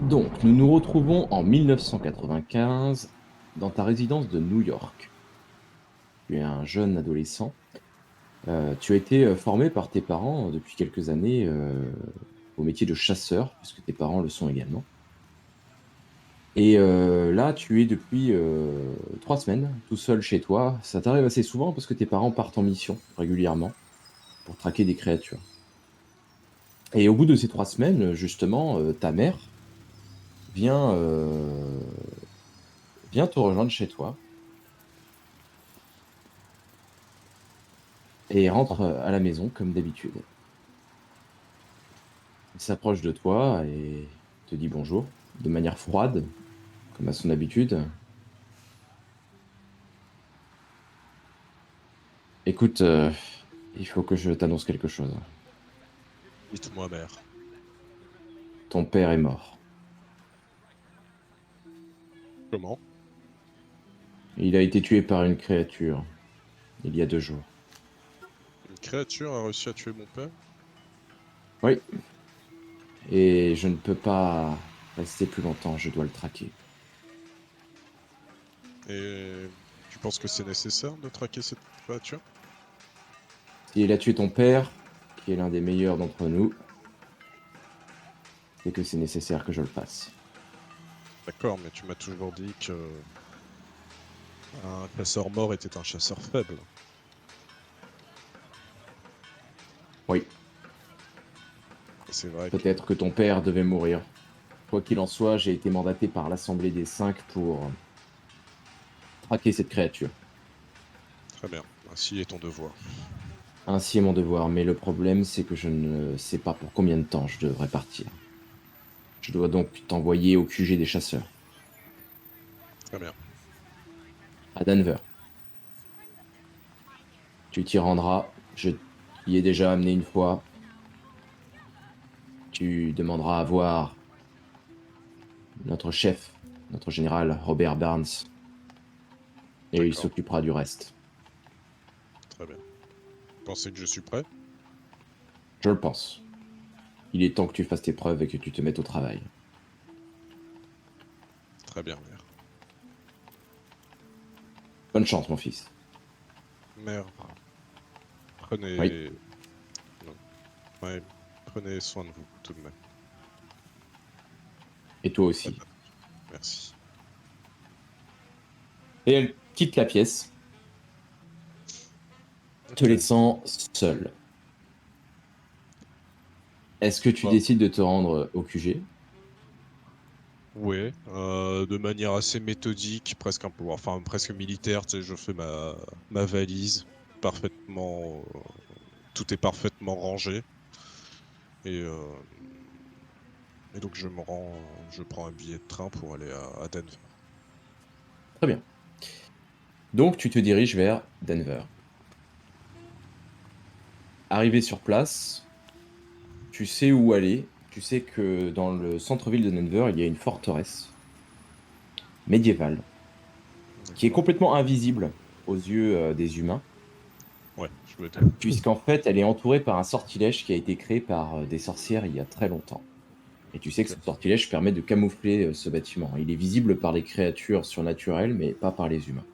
Donc, nous nous retrouvons en 1995 dans ta résidence de New York. Tu es un jeune adolescent. Tu as été formé par tes parents depuis quelques années au métier de chasseur, puisque tes parents le sont également. Et là, tu es depuis 3 semaines tout seul chez toi. Ça t'arrive assez souvent parce que tes parents partent en mission régulièrement pour traquer des créatures. Et au bout de ces 3 semaines, justement, ta mère vient, vient te rejoindre chez toi et rentre à la maison comme d'habitude. Il s'approche de toi et te dit bonjour, de manière froide, comme à son habitude. Écoute, il faut que je t'annonce quelque chose. Dites-moi, mère. Ton père est mort. Comment? Il a été tué par une créature il y a 2 jours. Une créature a réussi à tuer mon père? Oui, et je ne peux pas rester plus longtemps, je dois le traquer. Et tu penses que c'est nécessaire de traquer cette créature? S'il a tué ton père, qui est l'un des meilleurs d'entre nous, c'est que c'est nécessaire que je le fasse. D'accord, mais tu m'as toujours dit que un chasseur mort était un chasseur faible. Oui, Et c'est vrai que... peut-être que ton père devait mourir. Quoi qu'il en soit, j'ai été mandaté par l'Assemblée des Cinq pour traquer cette créature. Très bien, ainsi est ton devoir. Ainsi est mon devoir, mais le problème, c'est que je ne sais pas pour combien de temps je devrais partir. Je dois donc t'envoyer au QG des chasseurs, Très bien. à Denver. Tu t'y rendras, je t'y ai déjà amené une fois. Tu demanderas à voir notre chef, notre général Robert Barnes, et il D'accord, s'occupera du reste. très bien. Pensez que je suis prêt? Je le pense. Il est temps que tu fasses tes preuves et que tu te mettes au travail. Très bien, mère. Bonne chance, mon fils. Mère, Oui, prenez... Non, ouais, prenez soin de vous, tout de même. et toi Faites aussi. attention. Merci. Et elle quitte la pièce, te Ok. laissant seul. Est-ce que tu Bah, décides de te rendre au QG? ouais, de manière assez méthodique, presque un peu, enfin presque militaire, tu sais, je fais ma valise parfaitement, tout est parfaitement rangé et, euh, et donc je me rends, je prends un billet de train pour aller à Denver. Très bien. Donc, tu te diriges vers Denver. Arrivé sur place, tu sais où aller. Tu sais que dans le centre-ville de Denver, il y a une forteresse médiévale qui est D'accord. complètement invisible aux yeux des humains, Ouais, je me doute. puisqu'en fait, elle est entourée par un sortilège qui a été créé par des sorcières il y a très longtemps. Et tu sais que Ok, ce sortilège permet de camoufler ce bâtiment. Il est visible par les créatures surnaturelles, mais pas par les humains.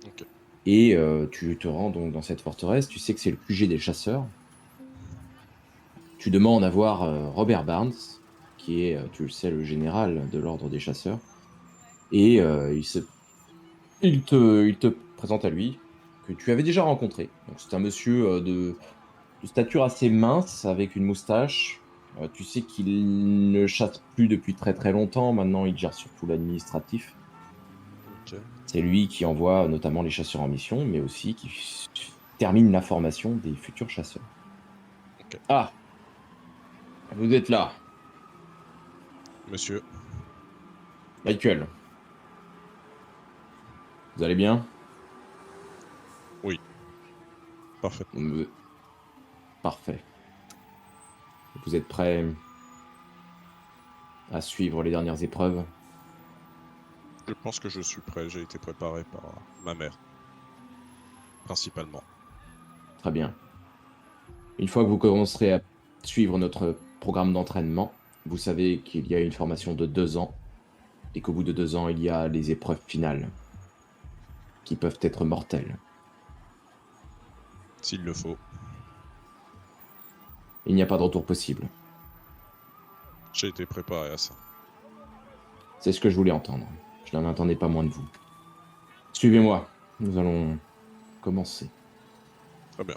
ok, Et tu te rends donc dans cette forteresse. Tu sais que c'est le QG des chasseurs. Tu demandes à voir Robert Barnes, qui est, tu le sais, le général de l'ordre des chasseurs. Et il te présente à lui, que tu avais déjà rencontré. Donc c'est un monsieur de stature assez mince, avec une moustache. Tu sais qu'il ne chasse plus depuis très très longtemps. Maintenant, il gère surtout l'administratif. ok. C'est lui qui envoie notamment les chasseurs en mission, mais aussi qui termine la formation des futurs chasseurs. Ok. Ah, vous êtes là, Monsieur, Michael. Vous allez bien? oui, parfaitement. Euh, Parfait. Vous êtes prêt à suivre les dernières épreuves? Je pense que je suis prêt. J'ai été préparé par ma mère, principalement. Très bien. Une fois que vous commencerez à suivre notre programme d'entraînement, Vous savez qu'il y a une formation de 2 ans et qu'au bout de 2 ans, il y a les épreuves finales qui peuvent être mortelles. S'il le faut. Il n'y a pas de retour possible. J'ai été préparé à ça. C'est ce que je voulais entendre. Je n'en attendais pas moins de vous. Suivez-moi. Nous allons commencer. Très bien.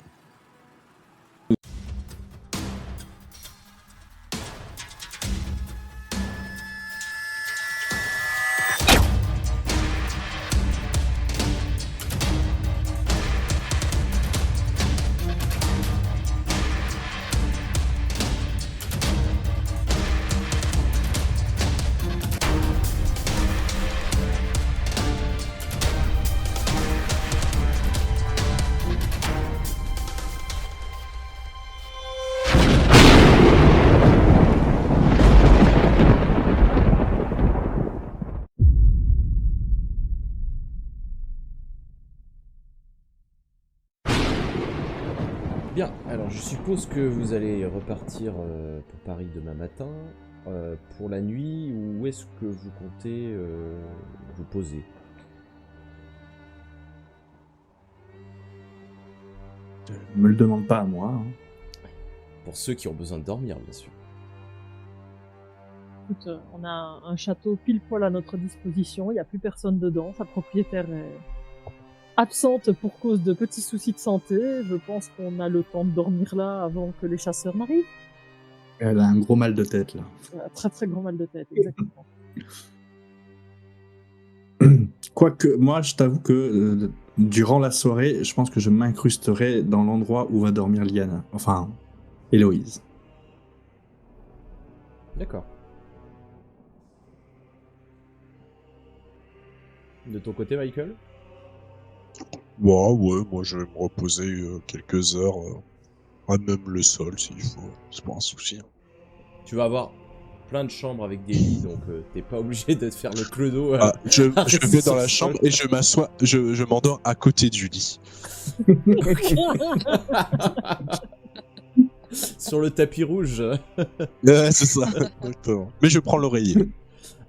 Bien, alors je suppose que vous allez repartir pour Paris demain matin. Pour la nuit, où est-ce que vous comptez vous poser? Me le demande pas à moi. Hein. Pour ceux qui ont besoin de dormir, bien sûr. Écoute, on a un château pile poil à notre disposition, il n'y a plus personne dedans, sa propriétaire est absente pour cause de petits soucis de santé. Je pense qu'on a le temps de dormir là avant que les chasseurs n'arrivent. Elle a un gros mal de tête là. Très très grand mal de tête, exactement. Quoique, moi, je t'avoue que durant la soirée, je pense que je m'incrusterai dans l'endroit où va dormir Liane. Enfin, Héloïse. D'accord. De ton côté, Michael? Ouais, moi je vais me reposer quelques heures, à même le sol s'il faut, c'est pas un souci. Tu vas avoir plein de chambres avec des lits, donc t'es pas obligé de te faire le clodo. Je rester vais sur dans la le chambre sol. et je m'assois, je m'endors à côté du lit. Sur le tapis rouge. Ouais, c'est ça, exactement. Mais je prends l'oreiller.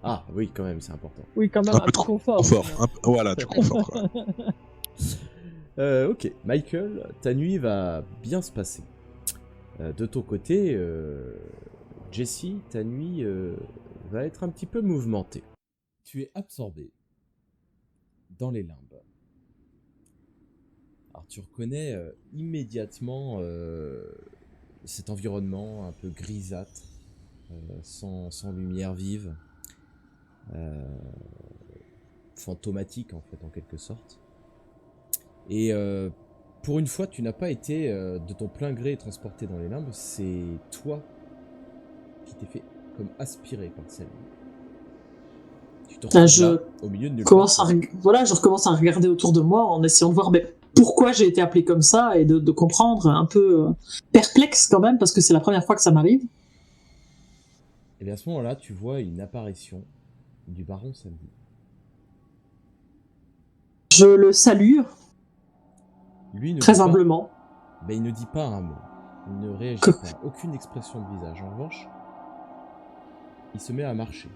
Ah oui, quand même, c'est important. Oui, quand même, Un un peu peu trop confort. confort. Voilà, du confort. Quoi. Ok, Michael, ta nuit va bien se passer. De ton côté, Jessie, ta nuit va être un petit peu mouvementée. Tu es absorbé dans les limbes. Alors tu reconnais immédiatement cet environnement un peu grisâtre, sans lumière vive, fantomatique en fait en quelque sorte. Et pour une fois, tu n'as pas été de ton plein gré transporté dans les limbes, c'est toi qui t'es fait comme aspiré par celle-là. Tu te retrouves là, au milieu de nulle part. Je recommence à regarder autour de moi en essayant de voir pourquoi j'ai été appelé comme ça et de comprendre, un peu perplexe quand même, parce que c'est la première fois que ça m'arrive. Et bien à ce moment-là, tu vois une apparition du baron Samedi. Je le salue Lui ne très dit pas- humblement. Mais il ne dit pas un mot. Il ne réagit Que- pas. Aucune expression de visage. En revanche, il se met à marcher.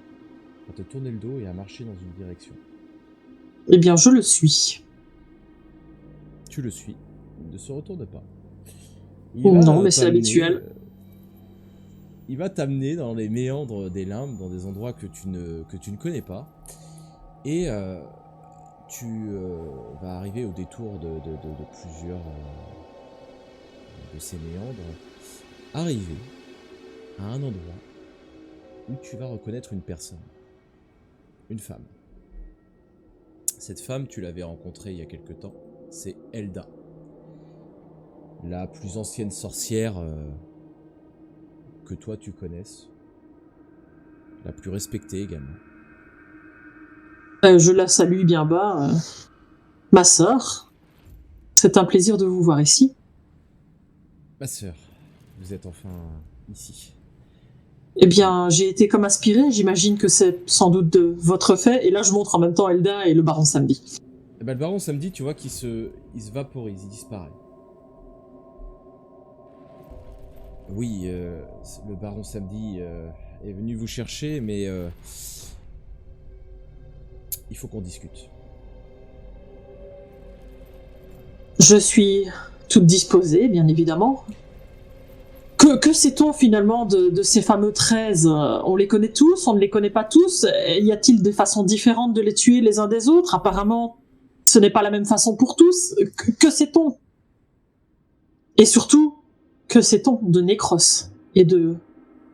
À te tourner le dos et à marcher dans une direction. Eh bien, je le suis. Tu le suis. Il ne se retourne pas. Non, mais c'est t'amener, habituel. Il va t'amener dans les méandres des limbes, dans des endroits que tu ne connais pas. Et tu vas arriver au détour de plusieurs de ces méandres. Arriver à un endroit où tu vas reconnaître une personne. Une femme. Cette femme, tu l'avais rencontrée il y a quelque temps. C'est Elda. La plus ancienne sorcière que toi tu connaisses. La plus respectée également. Je la salue bien bas. Ma sœur, c'est un plaisir de vous voir ici. Ma sœur, vous êtes enfin ici. Eh bien, j'ai été comme aspirée, j'imagine que c'est sans doute de votre fait, et là je montre en même temps Elda et le baron Samedi. Et le baron Samedi, tu vois qu'il se vaporise, il disparaît. Oui, le baron Samedi est venu vous chercher, mais il faut qu'on discute. Je suis toute disposée, bien évidemment. Que sait-on finalement de ces fameux 13 ? On les connaît tous, on ne les connaît pas tous. Y a-t-il des façons différentes de les tuer les uns des autres ? Apparemment, ce n'est pas la même façon pour tous. Que sait-on ? Et surtout, que sait-on de Necros et de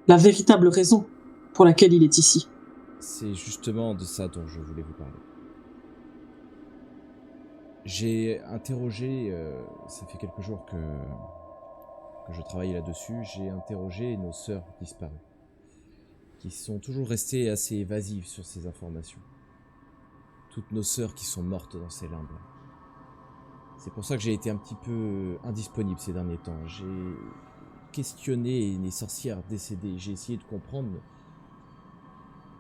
la véritable raison pour laquelle il est ici ? C'est justement de ça dont je voulais vous parler. J'ai interrogé, ça fait quelques jours que je travaillais là-dessus, j'ai interrogé nos sœurs disparues, qui sont toujours restées assez évasives sur ces informations. Toutes nos sœurs qui sont mortes dans ces limbes. C'est pour ça que j'ai été un petit peu indisponible ces derniers temps. J'ai questionné les sorcières décédées, j'ai essayé de comprendre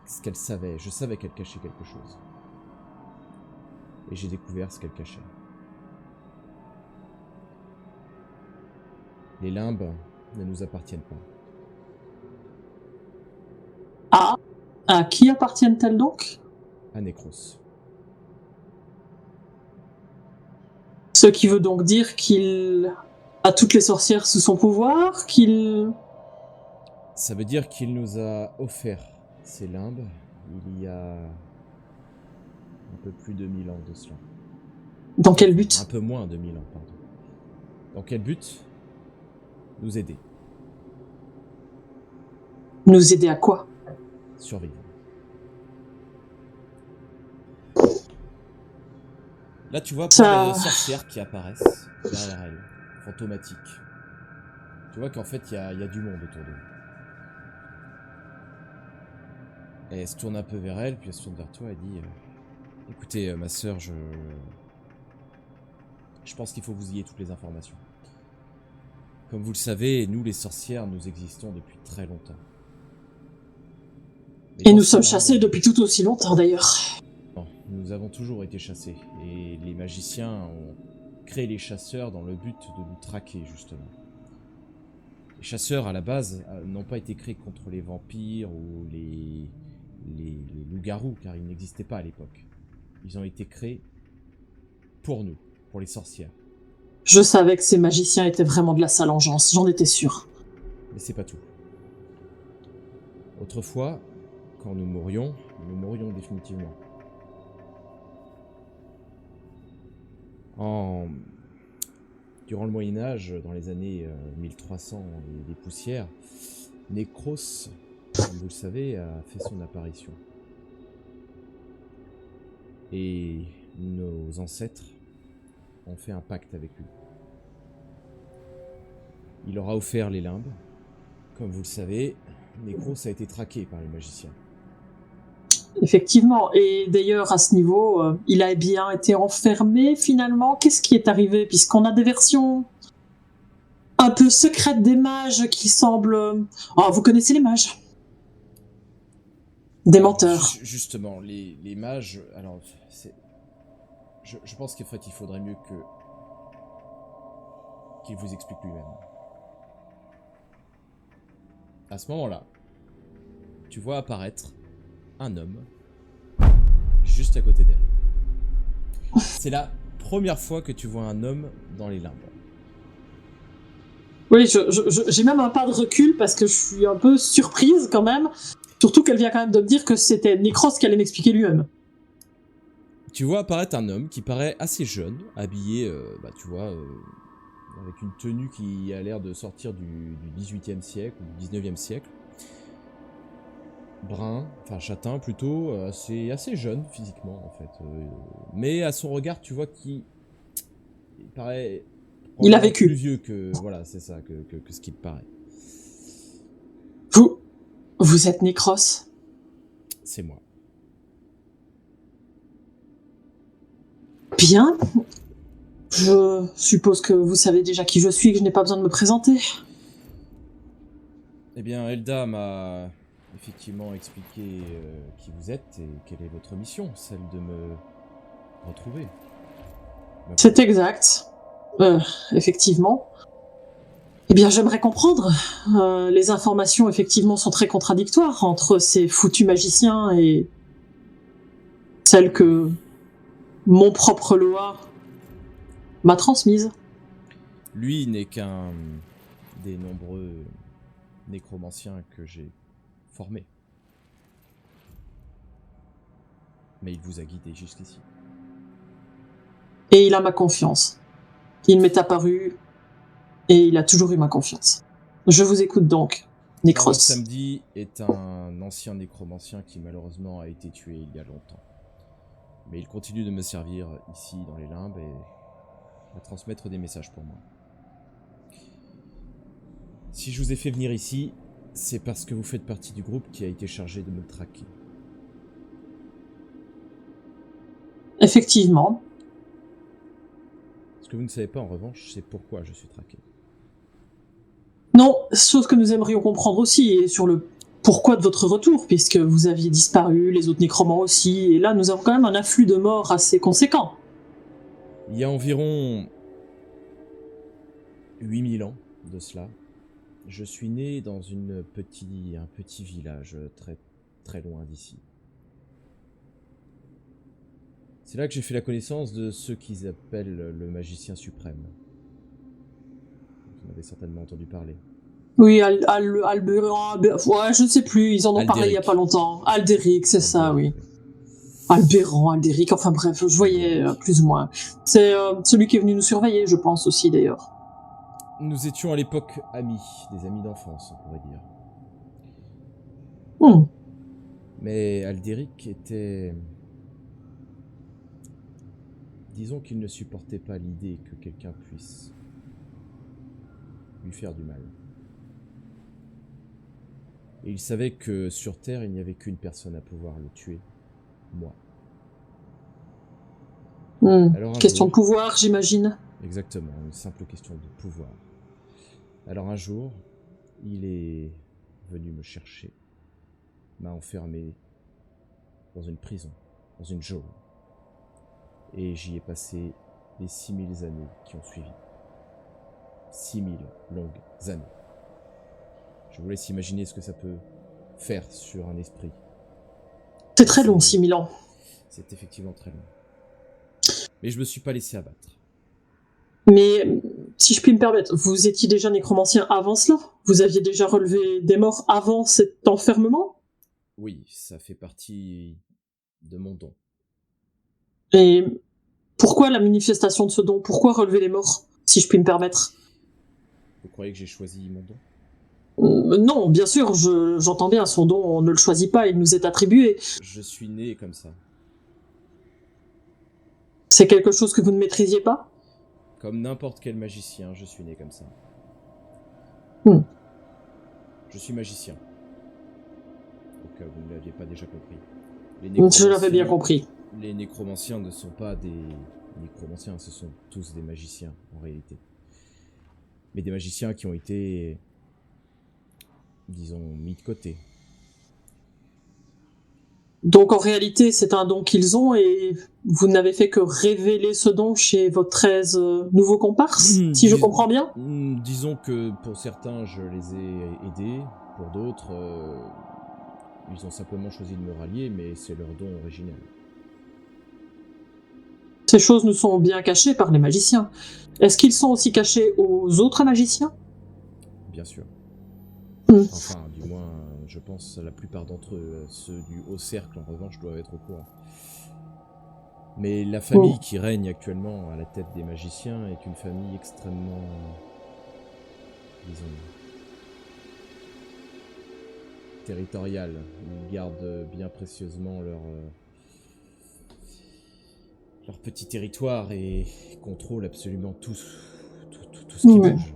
ce qu'elles savaient. Je savais qu'elles cachaient quelque chose. Et j'ai découvert ce qu'elles cachaient. Les limbes ne nous appartiennent pas. Ah, à qui appartiennent-elles donc ? À Necros. Ce qui veut donc dire qu'il a toutes les sorcières sous son pouvoir, qu'il... Ça veut dire qu'il nous a offert ces limbes il y a un peu plus de 1000 ans de cela. Dans quel but ? Un peu moins de 1000 ans, pardon. Dans quel but ? Nous aider. Nous aider à quoi ? Survivre. Là, tu vois plein de sorcières qui apparaissent derrière elle, fantomatiques. Tu vois qu'en fait, il y a du monde autour d'eux. Et elle se tourne un peu vers elle, puis elle se tourne vers toi et dit écoutez, ma sœur, je pense qu'il faut que vous ayez toutes les informations. Comme vous le savez, nous les sorcières, nous existons depuis très longtemps. Et nous sommes chassés depuis tout aussi longtemps d'ailleurs. Non, nous avons toujours été chassés. Et les magiciens ont créé les chasseurs dans le but de nous traquer, justement. Les chasseurs, à la base, n'ont pas été créés contre les vampires ou les loups-garous, car ils n'existaient pas à l'époque. Ils ont été créés pour nous, pour les sorcières. Je savais que ces magiciens étaient vraiment de la sale engeance, j'en étais sûr. Mais c'est pas tout. Autrefois, quand nous mourions définitivement. Durant le Moyen-Âge, dans les années 1300 et des poussières, Necros, comme vous le savez, a fait son apparition. Et nos ancêtres ont fait un pacte avec lui. Il leur a offert les limbes. Comme vous le savez, Necros a été traqué par les magiciens. Effectivement, et d'ailleurs à ce niveau, il a bien été enfermé finalement. Qu'est-ce qui est arrivé ? Puisqu'on a des versions un peu secrètes des mages qui semblent... Oh, vous connaissez les mages ? Des menteurs. Justement, les mages... Alors, je pense qu'en fait, il faudrait mieux qu'il vous explique lui-même. À ce moment-là, tu vois apparaître un homme juste à côté d'elle. C'est la première fois que tu vois un homme dans les limbes. Oui, j'ai même un pas de recul parce que je suis un peu surprise quand même. Surtout qu'elle vient quand même de me dire que c'était Necros qui allait m'expliquer lui-même. Tu vois apparaître un homme qui paraît assez jeune, habillé, tu vois, avec une tenue qui a l'air de sortir du 18e siècle ou du 19e siècle. Brun, enfin châtain plutôt, assez jeune physiquement en fait. Mais à son regard, tu vois qu'il paraît... Il a vécu. Plus vieux que... Voilà, c'est ça, que ce qu'il paraît. Vous êtes Necros ? C'est moi. Bien. Je suppose que vous savez déjà qui je suis et que je n'ai pas besoin de me présenter. Eh bien, Elda m'a effectivement expliqué qui vous êtes et quelle est votre mission, celle de me retrouver. C'est exact. Effectivement. Eh bien, j'aimerais comprendre. Les informations, effectivement, sont très contradictoires entre ces foutus magiciens et celles que mon propre Loa m'a transmise. Lui n'est qu'un des nombreux nécromanciens que j'ai formés. Mais il vous a guidé jusqu'ici. Et il a ma confiance. Il m'est apparu et il a toujours eu ma confiance. Je vous écoute donc, Necros. Samedi est un ancien nécromancien qui malheureusement a été tué il y a longtemps. Mais il continue de me servir ici dans les limbes et à transmettre des messages pour moi. Si je vous ai fait venir ici, c'est parce que vous faites partie du groupe qui a été chargé de me traquer. Effectivement. Ce que vous ne savez pas en revanche, c'est pourquoi je suis traqué. Non, chose que nous aimerions comprendre aussi, et sur le pourquoi de votre retour, puisque vous aviez disparu, les autres nécromants aussi, et là nous avons quand même un afflux de morts assez conséquent. Il y a environ 8000 ans de cela, je suis né dans un petit village très, très loin d'ici. C'est là que j'ai fait la connaissance de ceux qu'ils appellent le magicien suprême. Vous en avez certainement entendu parler. Oui, Alberic, ouais, je ne sais plus, ils en ont parlé il y a pas longtemps. Alderic, c'est ça, oui. Alberic, Alderic, enfin bref, je voyais plus ou moins. C'est celui qui est venu nous surveiller, je pense aussi d'ailleurs. Nous étions à l'époque amis, des amis d'enfance, on pourrait dire. Mais Alderic était... Disons qu'il ne supportait pas l'idée que quelqu'un puisse lui faire du mal. Et il savait que sur Terre, il n'y avait qu'une personne à pouvoir le tuer, moi. Alors question de pouvoir, j'imagine. Exactement, une simple question de pouvoir. Alors un jour, il est venu me chercher, m'a enfermé dans une prison, dans une geôle. Et j'y ai passé les 6000 années qui ont suivi. 6000 longues années. Je vous laisse imaginer ce que ça peut faire sur un esprit. C'est très long, 6000 ans. C'est effectivement très long. Mais je me suis pas laissé abattre. Mais, si je puis me permettre, vous étiez déjà nécromancien avant cela? Vous aviez déjà relevé des morts avant cet enfermement? Oui, ça fait partie de mon don. Et pourquoi la manifestation de ce don? Pourquoi relever les morts, si je puis me permettre? Vous croyez que j'ai choisi mon don? Non, bien sûr, j'entends bien, son don, on ne le choisit pas, il nous est attribué. Je suis né comme ça. C'est quelque chose que vous ne maîtrisiez pas? Comme n'importe quel magicien, je suis né comme ça. Je suis magicien. Au cas où vous ne l'aviez pas déjà compris. Je l'avais bien compris. Les nécromanciens ne sont pas des nécromanciens, ce sont tous des magiciens, en réalité. Mais des magiciens qui ont été, disons, mis de côté. Donc en réalité, c'est un don qu'ils ont et vous n'avez fait que révéler ce don chez vos 13 nouveaux comparses, si je comprends bien? Disons que pour certains, je les ai aidés. Pour d'autres, ils ont simplement choisi de me rallier, mais c'est leur don originel. Ces choses nous sont bien cachées par les magiciens. Est-ce qu'ils sont aussi cachés aux autres magiciens? Bien sûr. Enfin, du moins, je pense à la plupart d'entre eux. Ceux du haut cercle, en revanche, doivent être au courant. Mais la famille qui règne actuellement à la tête des magiciens est une famille extrêmement... disons... territoriale. Ils gardent bien précieusement leur petit territoire et contrôlent absolument tout ce qui bouge.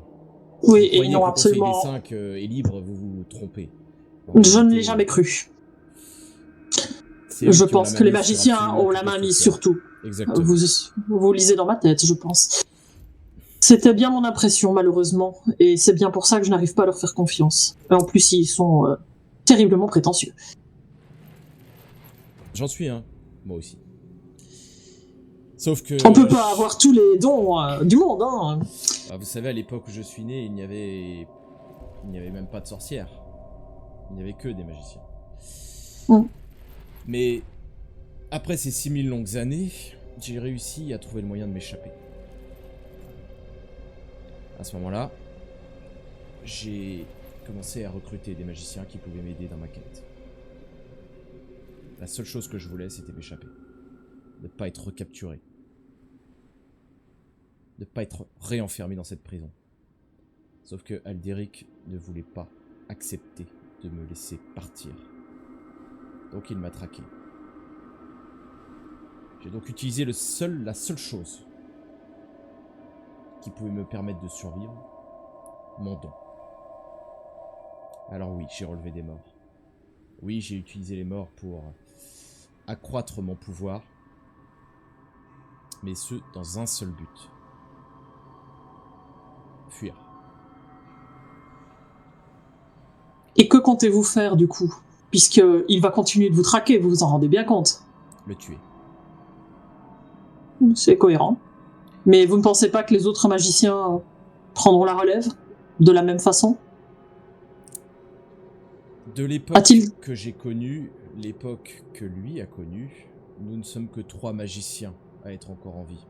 Oui, et non, absolument. Le Conseil des 5 est libre, vous vous trompez. Je ne l'ai jamais cru. Je pense que les magiciens ont la main mise sur tout. Exactement. Vous lisez dans ma tête, je pense. C'était bien mon impression, malheureusement, et c'est bien pour ça que je n'arrive pas à leur faire confiance. Et en plus, ils sont terriblement prétentieux. J'en suis un, moi aussi. Sauf que... On peut pas avoir tous les dons du monde, hein. Ah, vous savez, à l'époque où je suis né, il n'y avait même pas de sorcières. Il n'y avait que des magiciens. Mm. Mais après ces 6000 longues années, j'ai réussi à trouver le moyen de m'échapper. À ce moment-là, j'ai commencé à recruter des magiciens qui pouvaient m'aider dans ma quête. La seule chose que je voulais, c'était m'échapper. Ne pas être recapturé. Ne pas être réenfermé dans cette prison. Sauf que Aldéric ne voulait pas accepter de me laisser partir. Donc il m'a traqué. J'ai donc utilisé la seule chose qui pouvait me permettre de survivre, mon don. Alors oui, j'ai relevé des morts. Oui, j'ai utilisé les morts pour accroître mon pouvoir, mais ce, dans un seul but. Fuir. Et que comptez-vous faire du coup? Puisqu'il va continuer de vous traquer, vous vous en rendez bien compte. Le tuer. C'est cohérent. Mais vous ne pensez pas que les autres magiciens prendront la relève de la même façon? De l'époque A-t-il- que j'ai connue, l'époque que lui a connue, nous ne sommes que 3 magiciens à être encore en vie.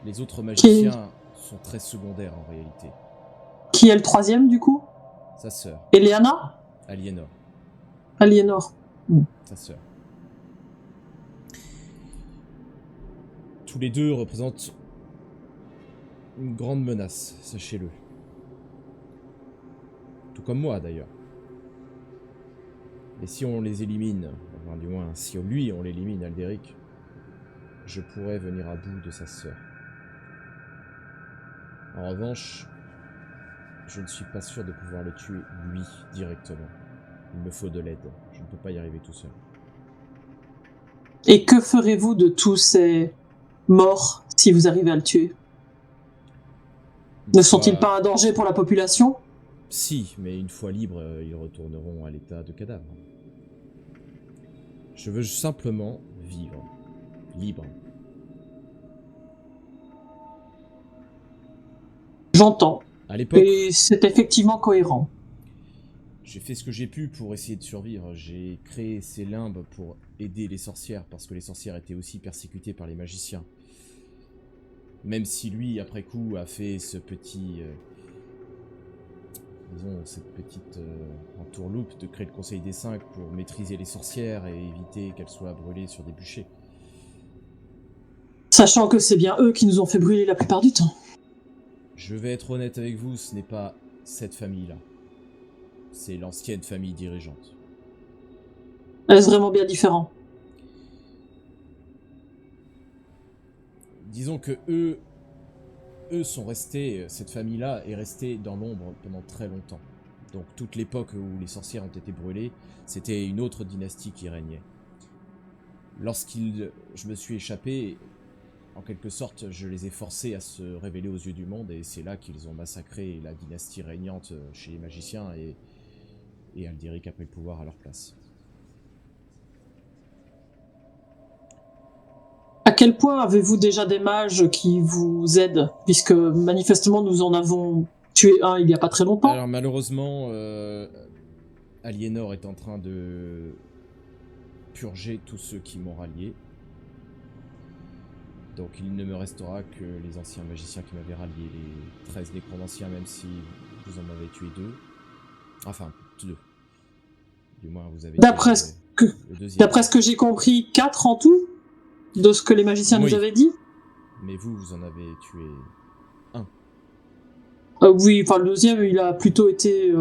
Les autres magiciens sont très secondaires en réalité. Qui est le troisième du coup? Sa sœur, Eleana? Aliénor, Aliénor. sa sœur. Tous les deux représentent une grande menace, sachez-le. Tout comme moi d'ailleurs. Et si on les élimine, enfin du moins si lui on l'élimine, Aldéric, je pourrais venir à bout de sa sœur. En revanche, je ne suis pas sûr de pouvoir le tuer lui directement. Il me faut de l'aide, je ne peux pas y arriver tout seul. Et que ferez-vous de tous ces morts si vous arrivez à le tuer? Ne sont-ils pas un danger pour la population? Si, mais une fois libres, ils retourneront à l'état de cadavre. Je veux simplement vivre, libre. J'entends. À l'époque, Et c'est effectivement cohérent. j'ai fait ce que j'ai pu pour essayer de survivre. J'ai créé ces limbes pour aider les sorcières, parce que les sorcières étaient aussi persécutées par les magiciens. Même si lui, après coup, a fait ce petit... disons, cette petite entourloupe de créer le Conseil des Cinq pour maîtriser les sorcières et éviter qu'elles soient brûlées sur des bûchers. Sachant que c'est bien eux qui nous ont fait brûler la plupart du temps. Je vais être honnête avec vous, ce n'est pas cette famille-là. C'est l'ancienne famille dirigeante. Est-ce vraiment bien différent? Disons que eux sont restés, cette famille-là est restée dans l'ombre pendant très longtemps. Donc toute l'époque où les sorcières ont été brûlées, c'était une autre dynastie qui régnait. Je me suis échappé, en quelque sorte, je les ai forcés à se révéler aux yeux du monde, et c'est là qu'ils ont massacré la dynastie régnante chez les magiciens, et Aldéric a pris le pouvoir à leur place. À quel point avez-vous déjà des mages qui vous aident? Puisque manifestement nous en avons tué un il n'y a pas très longtemps. Alors malheureusement, Aliénor est en train de purger tous ceux qui m'ont rallié. Donc il ne me restera que les anciens magiciens qui m'avaient rallié, les 13 nécromanciens, même si vous en avez tué 2. Enfin, 2. Du moins vous avez D'après tué le deuxième. D'après ce que j'ai compris, 4 en tout, de ce que les magiciens Oui. nous avaient dit. Mais vous en avez tué un. Oui, enfin le deuxième, il a plutôt été...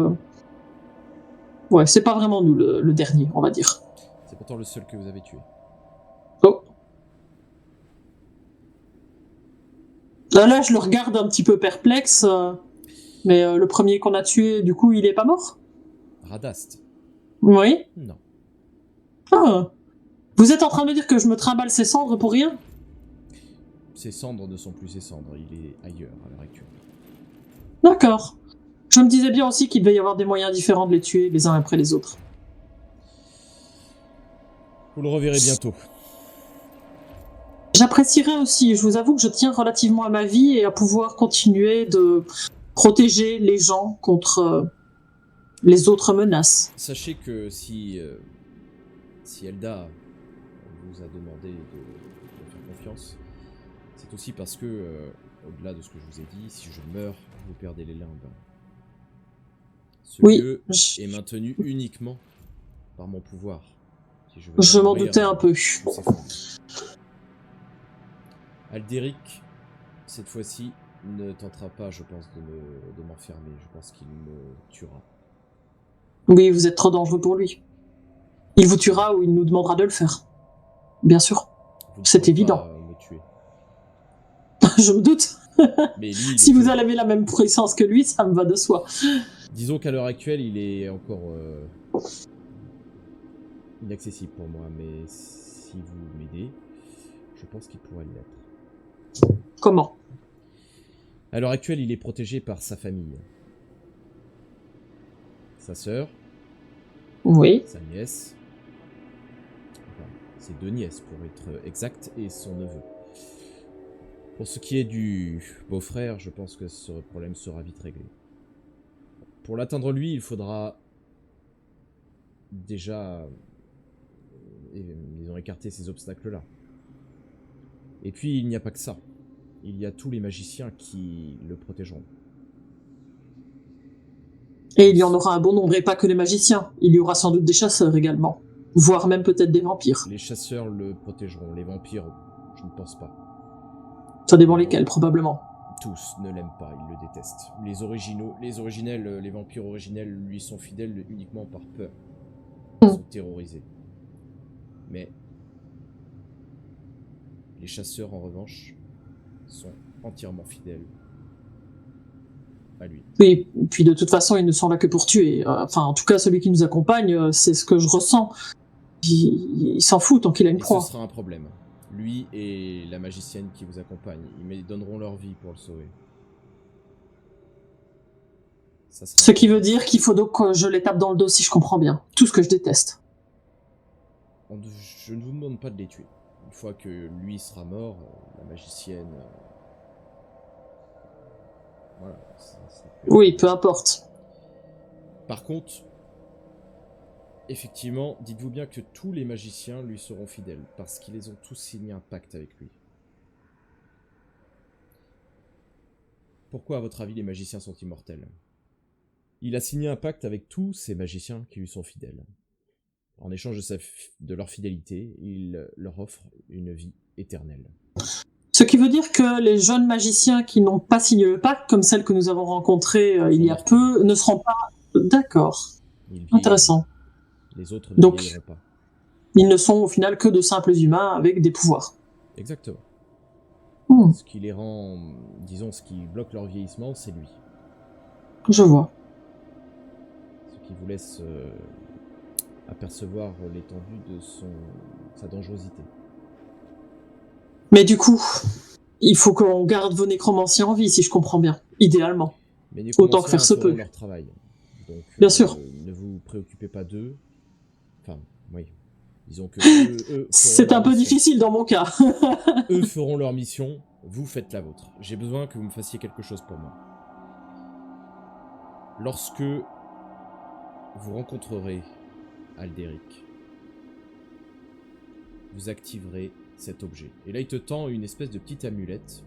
Ouais, c'est pas vraiment nous le dernier, on va dire. C'est pourtant le seul que vous avez tué. Oh. Là, je le regarde un petit peu perplexe, mais le premier qu'on a tué, du coup, il est pas mort? Radast? Oui. Non. Ah. Vous êtes en train de me dire que je me trimballe ses cendres pour rien? Ses cendres ne sont plus ses cendres, il est ailleurs à l'heure actuelle. D'accord. Je me disais bien aussi qu'il devait y avoir des moyens différents de les tuer les uns après les autres. Vous le reverrez bientôt. J'apprécierais aussi, je vous avoue que je tiens relativement à ma vie et à pouvoir continuer de protéger les gens contre les autres menaces. Sachez que si Elda vous a demandé de faire confiance, c'est aussi parce que, au-delà de ce que je vous ai dit, si je meurs, vous perdez les limbes. Ce Oui, lieu est maintenu uniquement par mon pouvoir. Si veux je m'en mourir, doutais un peu. je s'effondre. Aldéric, cette fois-ci, ne tentera pas, je pense, de m'enfermer. Je pense qu'il me tuera. Oui, vous êtes trop dangereux pour lui. Il vous tuera ou il nous demandera de le faire. Bien sûr. Vous ne C'est pourrez évident. pas me tuer. Je me doute. Mais lui, Si vous avez la même puissance que lui, ça me va de soi. disons qu'à l'heure actuelle, il est encore inaccessible pour moi. Mais si vous m'aidez, je pense qu'il pourrait l'être. Comment? À l'heure actuelle, il est protégé par sa famille. Sa sœur, Oui. sa nièce, enfin, ses 2 nièces pour être exact, et son neveu. Pour ce qui est du beau-frère, je pense que ce problème sera vite réglé. Pour l'atteindre lui, il faudra déjà, disons, écarter ces obstacles-là. Et puis, il n'y a pas que ça. Il y a tous les magiciens qui le protégeront. Et il y en aura un bon nombre, et pas que les magiciens. Il y aura sans doute des chasseurs également. Voire même peut-être des vampires. Les chasseurs le protégeront. Les vampires, je ne pense pas. Ça dépend lesquels, probablement. Tous ne l'aiment pas, ils le détestent. Les originels, les vampires originels lui sont fidèles uniquement par peur. Ils sont terrorisés. Mais les chasseurs, en revanche, sont entièrement fidèles à lui. Oui, puis de toute façon, ils ne sont là que pour tuer. Enfin, en tout cas, celui qui nous accompagne, c'est ce que je ressens. Il s'en fout tant qu'il a une Et proie. ce sera un problème. Lui et la magicienne qui vous accompagne, ils donneront leur vie pour le sauver. Ça sera Ce qui veut dire qu'il faut donc que je les tape dans le dos, si je comprends bien. Tout ce que je déteste. Je ne vous demande pas de les tuer. Une fois que lui sera mort, la magicienne... voilà. Oui, peu importe. Par contre, effectivement, dites-vous bien que tous les magiciens lui seront fidèles, parce qu'ils ont tous signé un pacte avec lui. Pourquoi, à votre avis, les magiciens sont immortels? Il a signé un pacte avec tous ces magiciens qui lui sont fidèles. En échange de leur fidélité, il leur offre une vie éternelle. Ce qui veut dire que les jeunes magiciens qui n'ont pas signé le pacte, comme celle que nous avons rencontrée il y a peu, ne seront pas... D'accord. Intéressant. Les autres ne Donc, vieilliront pas. Ils ne sont au final que de simples humains avec des pouvoirs. Exactement. Hmm. Ce qui les rend... disons, ce qui bloque leur vieillissement, c'est lui. Je vois. Ce qui vous laisse apercevoir l'étendue de sa dangerosité. Mais du coup, il faut qu'on garde vos nécromanciens en vie, si je comprends bien. Idéalement. Mais autant que faire se peut. Leur travail. Donc, bien sûr. Ne vous préoccupez pas d'eux. Enfin, oui. Disons que eux c'est un peu difficile dans mon cas. Eux feront leur mission, vous faites la vôtre. J'ai besoin que vous me fassiez quelque chose pour moi. Lorsque vous rencontrerez Aldéric, vous activerez cet objet. Et là, il te tend une espèce de petite amulette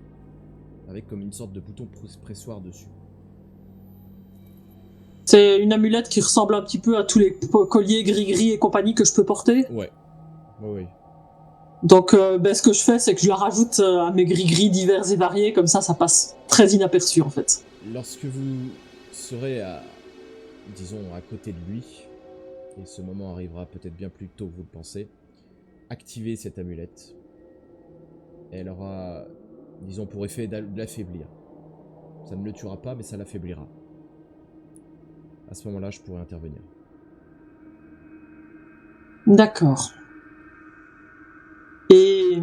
avec comme une sorte de bouton pressoir dessus. C'est une amulette qui ressemble un petit peu à tous les colliers gris-gris et compagnie que je peux porter. Ouais. Oui. Donc, ce que je fais, c'est que je la rajoute à mes gris-gris divers et variés, comme ça passe très inaperçu en fait. Lorsque vous serez disons, à côté de lui, et ce moment arrivera peut-être bien plus tôt que vous le pensez, activez cette amulette. Elle aura, disons, pour effet de l'affaiblir. Ça ne le tuera pas, mais ça l'affaiblira. À ce moment-là, je pourrai intervenir. D'accord. Et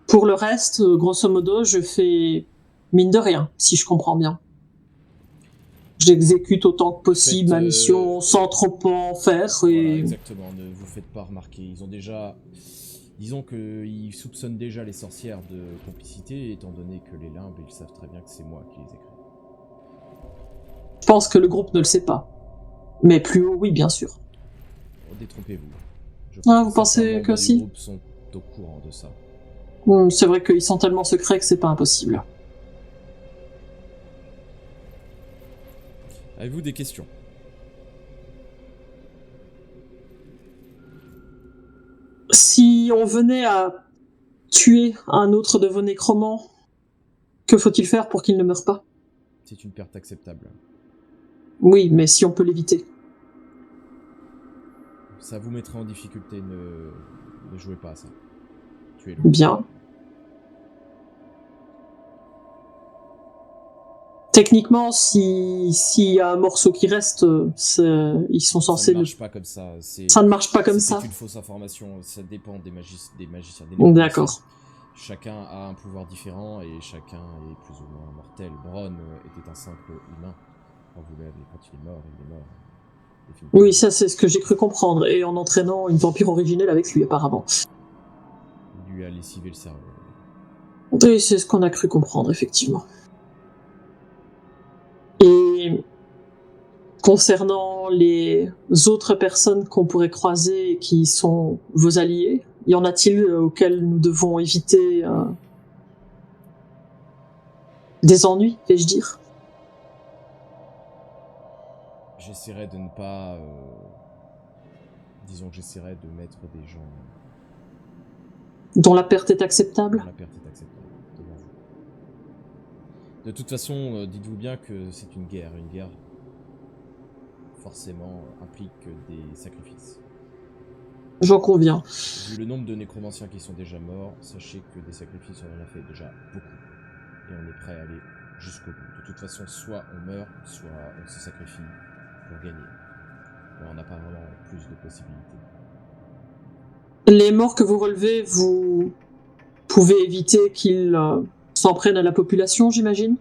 pour le reste, grosso modo, je fais mine de rien, si je comprends bien. J'exécute autant que possible ma mission sans trop en faire. Voilà, exactement, ne vous faites pas remarquer. Ils ont déjà Disons qu'ils soupçonnent déjà les sorcières de complicité, étant donné que les limbes, ils savent très bien que c'est moi qui les ai créés. Je pense que le groupe ne le sait pas. Mais plus haut, oui, bien sûr. Détrompez-vous. Je Ah, pense vous que pensez certains membres que du si groupe sont au courant de ça. C'est vrai qu'ils sont tellement secrets que c'est pas impossible. Avez-vous des questions? Si on venait à tuer un autre de vos nécromants, que faut-il faire pour qu'il ne meure pas? C'est une perte acceptable. Oui, mais si on peut l'éviter. Ça vous mettrait en difficulté, ne jouez pas à ça. Tuez-le. Bien. Techniquement, s'il y a un morceau qui reste, ils sont Ça censés ne marche pas comme ça. Ça ne marche pas comme ça. C'est une fausse information. Ça dépend des magiciens, des nécromanciens. D'accord. Chacun a un pouvoir différent et chacun est plus ou moins mortel. Bronn était un simple humain. Quand il est mort, il est mort. Définitivement. Oui, ça c'est ce que j'ai cru comprendre. Et en entraînant une vampire originelle avec lui, apparemment. Il lui a lessivé le cerveau. Oui, c'est ce qu'on a cru comprendre, effectivement. Et concernant les autres personnes qu'on pourrait croiser qui sont vos alliés, y en a-t-il auxquels nous devons éviter des ennuis, vais-je dire? J'essaierai de ne pas... Disons que j'essaierai de mettre des gens... Dont la perte est acceptable? dont la perte est acceptable devant vous. De toute façon, dites-vous bien que c'est une guerre. Une guerre, forcément, implique des sacrifices. J'en conviens. Vu le nombre de nécromanciens qui sont déjà morts, sachez que des sacrifices, on en a fait déjà beaucoup. Et on est prêt à aller jusqu'au bout. De toute façon, soit on meurt, soit on se sacrifie pour gagner. Mais on n'a pas vraiment plus de possibilités. Les morts que vous relevez, vous pouvez éviter qu'ils s'en prennent à la population, j'imagine?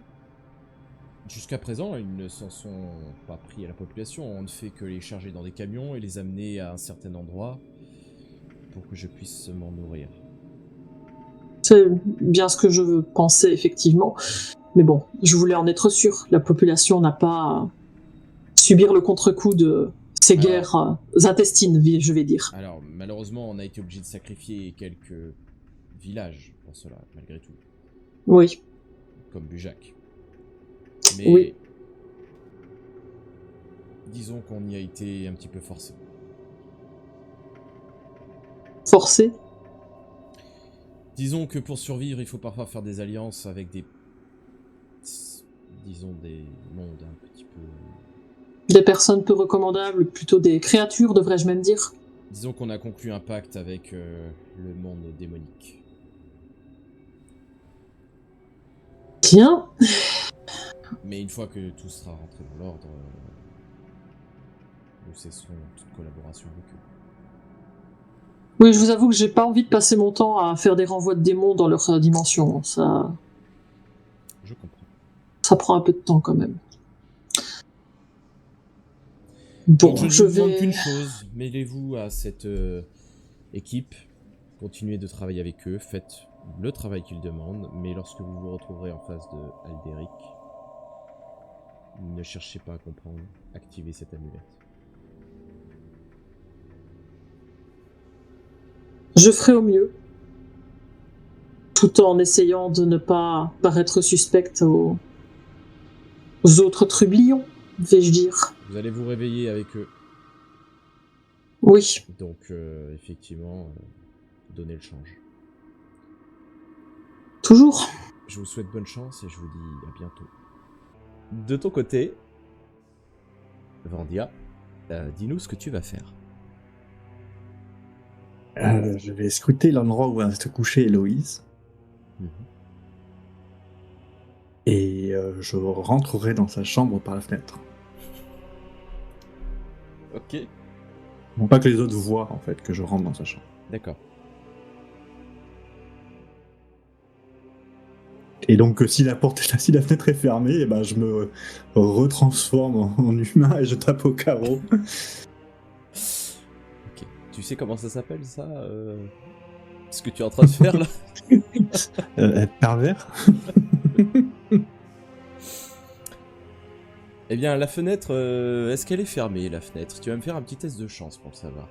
Jusqu'à présent, ils ne s'en sont pas pris à la population. On ne fait que les charger dans des camions et les amener à un certain endroit pour que je puisse m'en nourrir. C'est bien ce que je pensais, effectivement. Mais bon, je voulais en être sûr. La population n'a pas à subir le contre-coup de ces guerres intestines, je vais dire. Alors, malheureusement, on a été obligé de sacrifier quelques villages pour cela, malgré tout. Oui. Comme Bujac. Mais Oui. disons qu'on y a été un petit peu forcé. Forcé? Disons que pour survivre, il faut parfois faire des alliances avec des... disons des mondes un petit peu... Des personnes peu recommandables, plutôt des créatures, devrais-je même dire. Disons qu'on a conclu un pacte avec le monde démonique. Bien. Mais une fois que tout sera rentré dans l'ordre, nous cesserons toute collaboration avec eux. Oui, je vous avoue que j'ai pas envie de passer mon temps à faire des renvois de démons dans leur dimension. Ça Je comprends. prend un peu de temps quand même. Bon, Donc je ne vous demande vais... qu'une chose, mêlez-vous à cette équipe, continuez de travailler avec eux, faites le travail qu'ils demandent, mais lorsque vous vous retrouverez en face de Alderic, ne cherchez pas à comprendre, activez cette amulette. Je ferai au mieux, tout en essayant de ne pas paraître suspecte aux autres trublions, vais-je dire. Vous allez vous réveiller avec eux, Oui, donc effectivement, donnez le change. toujours. Je vous souhaite bonne chance et je vous dis à bientôt. De ton côté, Vandia, dis-nous ce que tu vas faire. Je vais scruter l'endroit où va se coucher Héloïse. Et je rentrerai dans sa chambre par la fenêtre. Ok, Non pas que les autres voient en fait que je rentre dans sa chambre. d'accord. Et donc si la fenêtre est fermée, eh ben, je me retransforme en humain et je tape au carreau. Ok. Tu sais comment ça s'appelle ça Ce que tu es en train de faire là. Être pervers. Eh bien, la fenêtre, est-ce qu'elle est fermée, la fenêtre? Tu vas me faire un petit test de chance pour le savoir.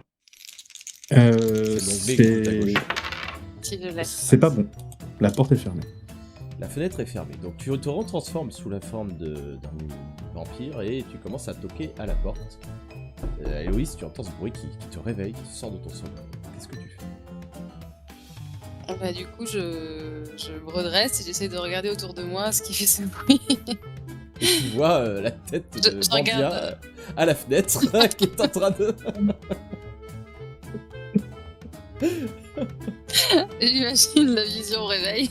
L'onglet qui est tout à gauche. Tu le laisses. C'est pas bon. La porte est fermée. La fenêtre est fermée. Donc tu te retransformes sous la forme d'un vampire et tu commences à toquer à la porte. Héloïse, tu entends ce bruit qui te réveille, qui te sort de ton sommeil. Qu'est-ce que tu fais? Bah, du coup, je me redresse et j'essaie de regarder autour de moi ce qui fait ce bruit. Et tu vois la tête de Je Bambia regarde. à la fenêtre qui est en train de... J'imagine la vision au réveil.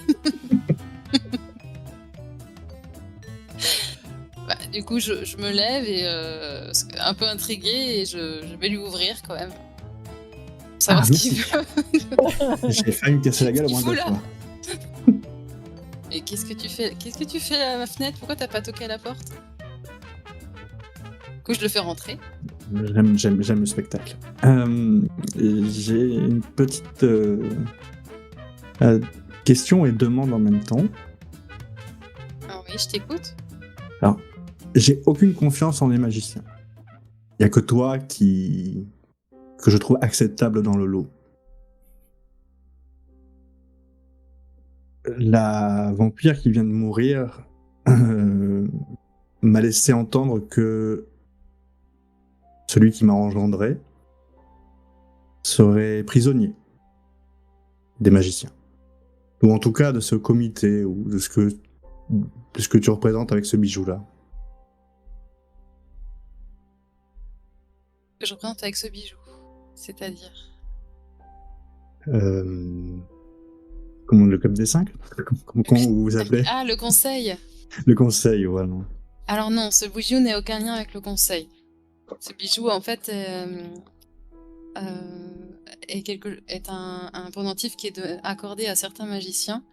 Bah, du coup, je me lève et un peu intriguée et je vais lui ouvrir quand même. Pour savoir ce qu'il veut. J'ai failli me casser la gueule au moins Qu'est-ce deux qu'il fout, fois. Et qu'est-ce que tu fais? Qu'est-ce que tu fais à ma fenêtre? Pourquoi t'as pas toqué à la porte? Du coup, je le fais rentrer. J'aime le spectacle. J'ai une petite question et demande en même temps. Ah oui, je t'écoute. Alors, j'ai aucune confiance en les magiciens. Il y a que toi que je trouve acceptable dans le lot. La vampire qui vient de mourir m'a laissé entendre que celui qui m'a engendré serait prisonnier des magiciens. Ou en tout cas de ce comité, ou de ce que tu représentes avec ce bijou-là. Que je représente avec ce bijou. C'est-à-dire. Comment, le club des 5 Comment vous vous appelez? Ah, le conseil. Le conseil, voilà. Alors non, ce bijou n'a aucun lien avec le conseil. Ce bijou, en fait, est un pendentif qui est accordé à certains magiciens,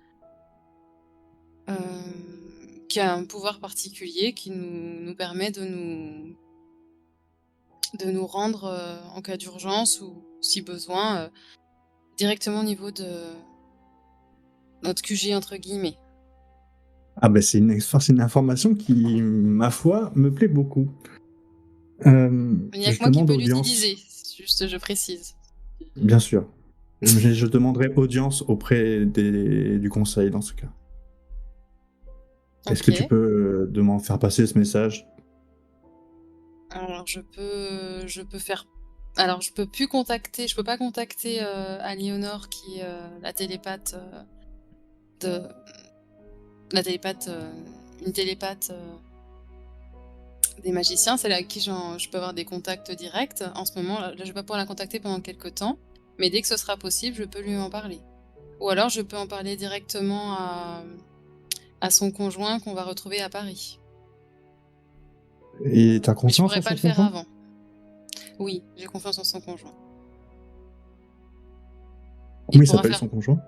qui a un pouvoir particulier qui nous permet de nous rendre, en cas d'urgence ou si besoin, directement au niveau de notre QG, entre guillemets. Ah ben c'est une information qui, ma foi, me plaît beaucoup. Il n'y a Je que moi qui demande peux audience. l'utiliser, juste je précise. Bien sûr. Je demanderai audience auprès du conseil dans ce cas. Est-ce que tu peux m'en faire passer ce message? Alors je peux faire. Alors je peux pas contacter Aliénor qui est la télépathe une télépathe des magiciens, celle avec qui je peux avoir des contacts directs. En ce moment, là, je vais pas pouvoir la contacter pendant quelques temps, mais dès que ce sera possible, je peux lui en parler. Ou alors je peux en parler directement à son conjoint qu'on va retrouver à Paris. Et t'as Mais je confiance pourrais en pas son le faire conjoint? avant. Oui, j'ai confiance en son conjoint. Comment il pourra s'appelle faire- son conjoint?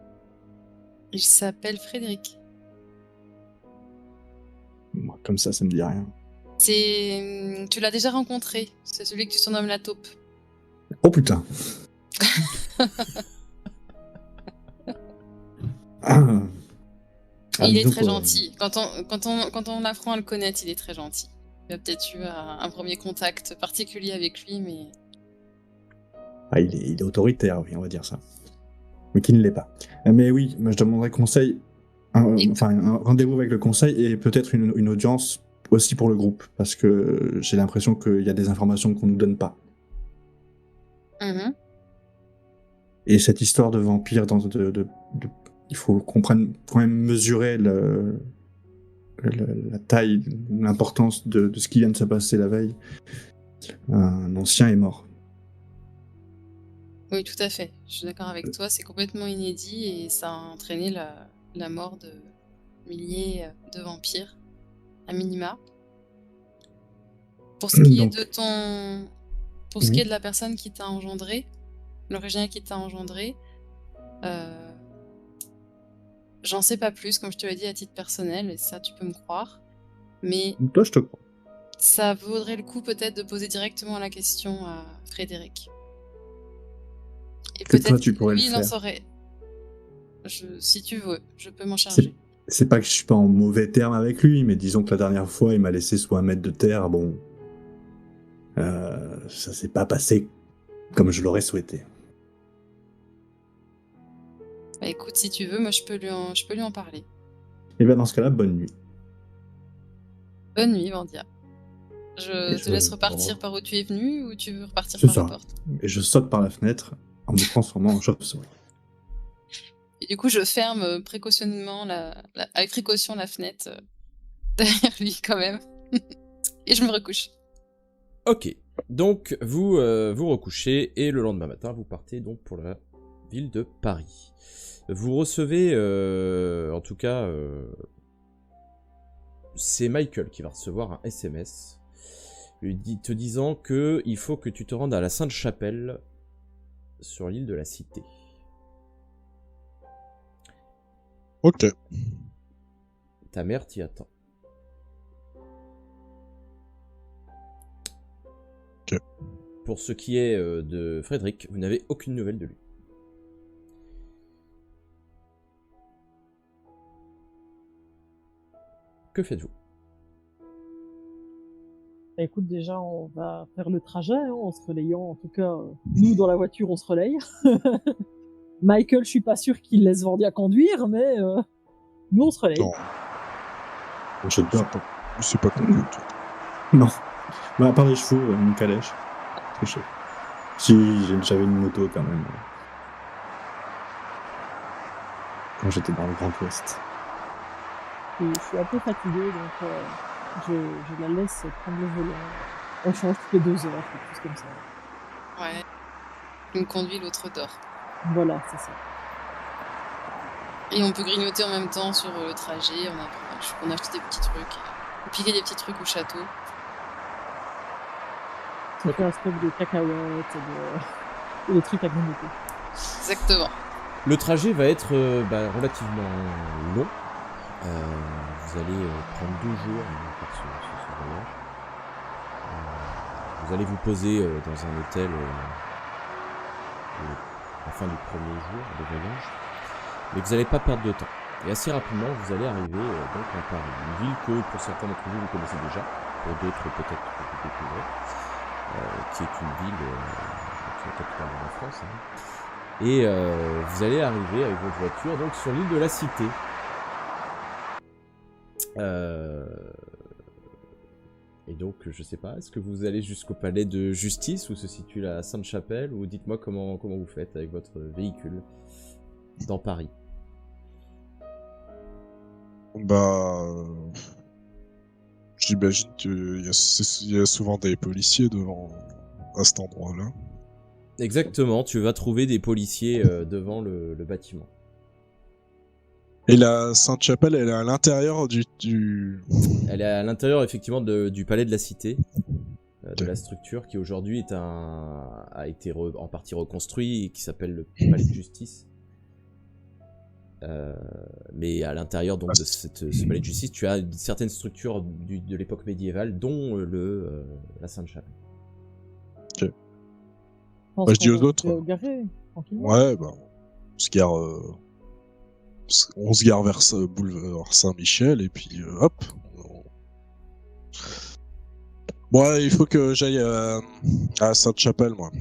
Il s'appelle Frédéric. Moi, comme ça me dit rien. Tu l'as déjà rencontré. C'est celui que tu surnommes la taupe. Oh putain. Ah. Il est donc, très gentil. Quand on apprend à le connaître, il est très gentil. Il a peut-être eu un premier contact particulier avec lui, mais il est autoritaire, oui, on va dire ça. Mais qui ne l'est pas. Mais oui, moi, je demanderais conseil, un rendez-vous avec le conseil et peut-être une audience aussi pour le groupe, parce que j'ai l'impression qu'il y a des informations qu'on ne nous donne pas. Mhm. Et cette histoire de vampire, il faut qu'on prenne quand même mesurer la taille, l'importance de ce qui vient de se passer la veille. Un ancien est mort. Oui, tout à fait. Je suis d'accord avec toi. C'est complètement inédit et ça a entraîné la mort de milliers de vampires, à minima. Pour ce qui est de pour ce qui est de la personne qui t'a engendré, l'originaire qui t'a engendré, j'en sais pas plus, comme je te l'ai dit à titre personnel, et ça tu peux me croire. Mais Toi, je te crois. ça vaudrait le coup peut-être de poser directement la question à Frédéric. Et Que toi, peut-être tu pourrais lui, le il en faire. saurait. Si tu veux, je peux m'en charger. C'est pas que je suis pas en mauvais terme avec lui, mais disons que la dernière fois, il m'a laissé sous 1 mètre de terre. Bon, ça s'est pas passé comme je l'aurais souhaité. Bah écoute, si tu veux, moi je peux lui en parler. Et bien dans ce cas-là, bonne nuit. Bonne nuit, Vandia. Et Je te je- laisse repartir par où tu es venu ou tu veux repartir C'est par la ça. porte? Et je saute par la fenêtre en me transformant en chauve-souris. Et du coup, je ferme précautionnement avec précaution la fenêtre derrière lui quand même. Et je me recouche. Ok, donc vous vous recouchez et le lendemain matin vous partez donc pour la ville de Paris. Vous recevez, en tout cas, c'est Michael qui va recevoir un SMS te disant que il faut que tu te rendes à la Sainte-Chapelle sur l'île de la Cité. Ok. Ta mère t'y attend. Ok. Pour ce qui est de Frédéric, vous n'avez aucune nouvelle de lui. Que faites-vous? Bah, écoute, déjà, on va faire le trajet en se relayant. En tout cas, nous, dans la voiture, on se relaye. Michael, je suis pas sûr qu'il laisse Vandia conduire, mais nous, on se relaye. Non, Je dors. c'est pas connu. Non. Bah, à part les chevaux, une calèche. Si, j'avais une moto quand même. Quand j'étais dans le Grand Ouest. Et je suis un peu fatigué, donc je la laisse prendre le volant. On change toutes les 2 heures, quelque chose comme ça. Ouais. Une conduit, l'autre dort. Voilà, c'est ça. Et on peut grignoter en même temps sur le trajet. On a acheté des petits trucs. On piquait des petits trucs au château. Ça fait un stock de cacahuètes et de trucs à grignoter. Exactement. Le trajet va être relativement long. Vous allez prendre 2 jours pour ce voyage. Vous allez vous poser dans un hôtel à la fin du premier jour de voyage. Mais vous n'allez pas perdre de temps. Et assez rapidement, vous allez arriver donc en Paris. Une ville que pour certains d'entre vous connaissez déjà, pour d'autres peut-être que vous découvrez, qui est une ville qui est la capitale de la France. Hein. Et vous allez arriver avec votre voiture donc sur l'île de la Cité. Et donc, je sais pas, est-ce que vous allez jusqu'au palais de justice où se situe la Sainte-Chapelle, ou dites-moi comment vous faites avec votre véhicule dans Paris. Bah, j'imagine qu'il y a souvent des policiers devant à cet endroit-là. Exactement, tu vas trouver des policiers devant le bâtiment. Et la Sainte-Chapelle, elle est à l'intérieur du... Elle est à l'intérieur effectivement du palais de la Cité, de Ok. la structure qui aujourd'hui a été en partie reconstruit et qui s'appelle le palais de justice. Mais à l'intérieur donc de ce palais de justice, tu as certaines structures de l'époque médiévale, dont la Sainte-Chapelle. Ok. Bah, je dis aux autres. Garer, tranquillement. Ouais, bah, on se gare vers boulevard Saint-Michel et puis hop. Bon, il faut que j'aille à Sainte-Chapelle, moi.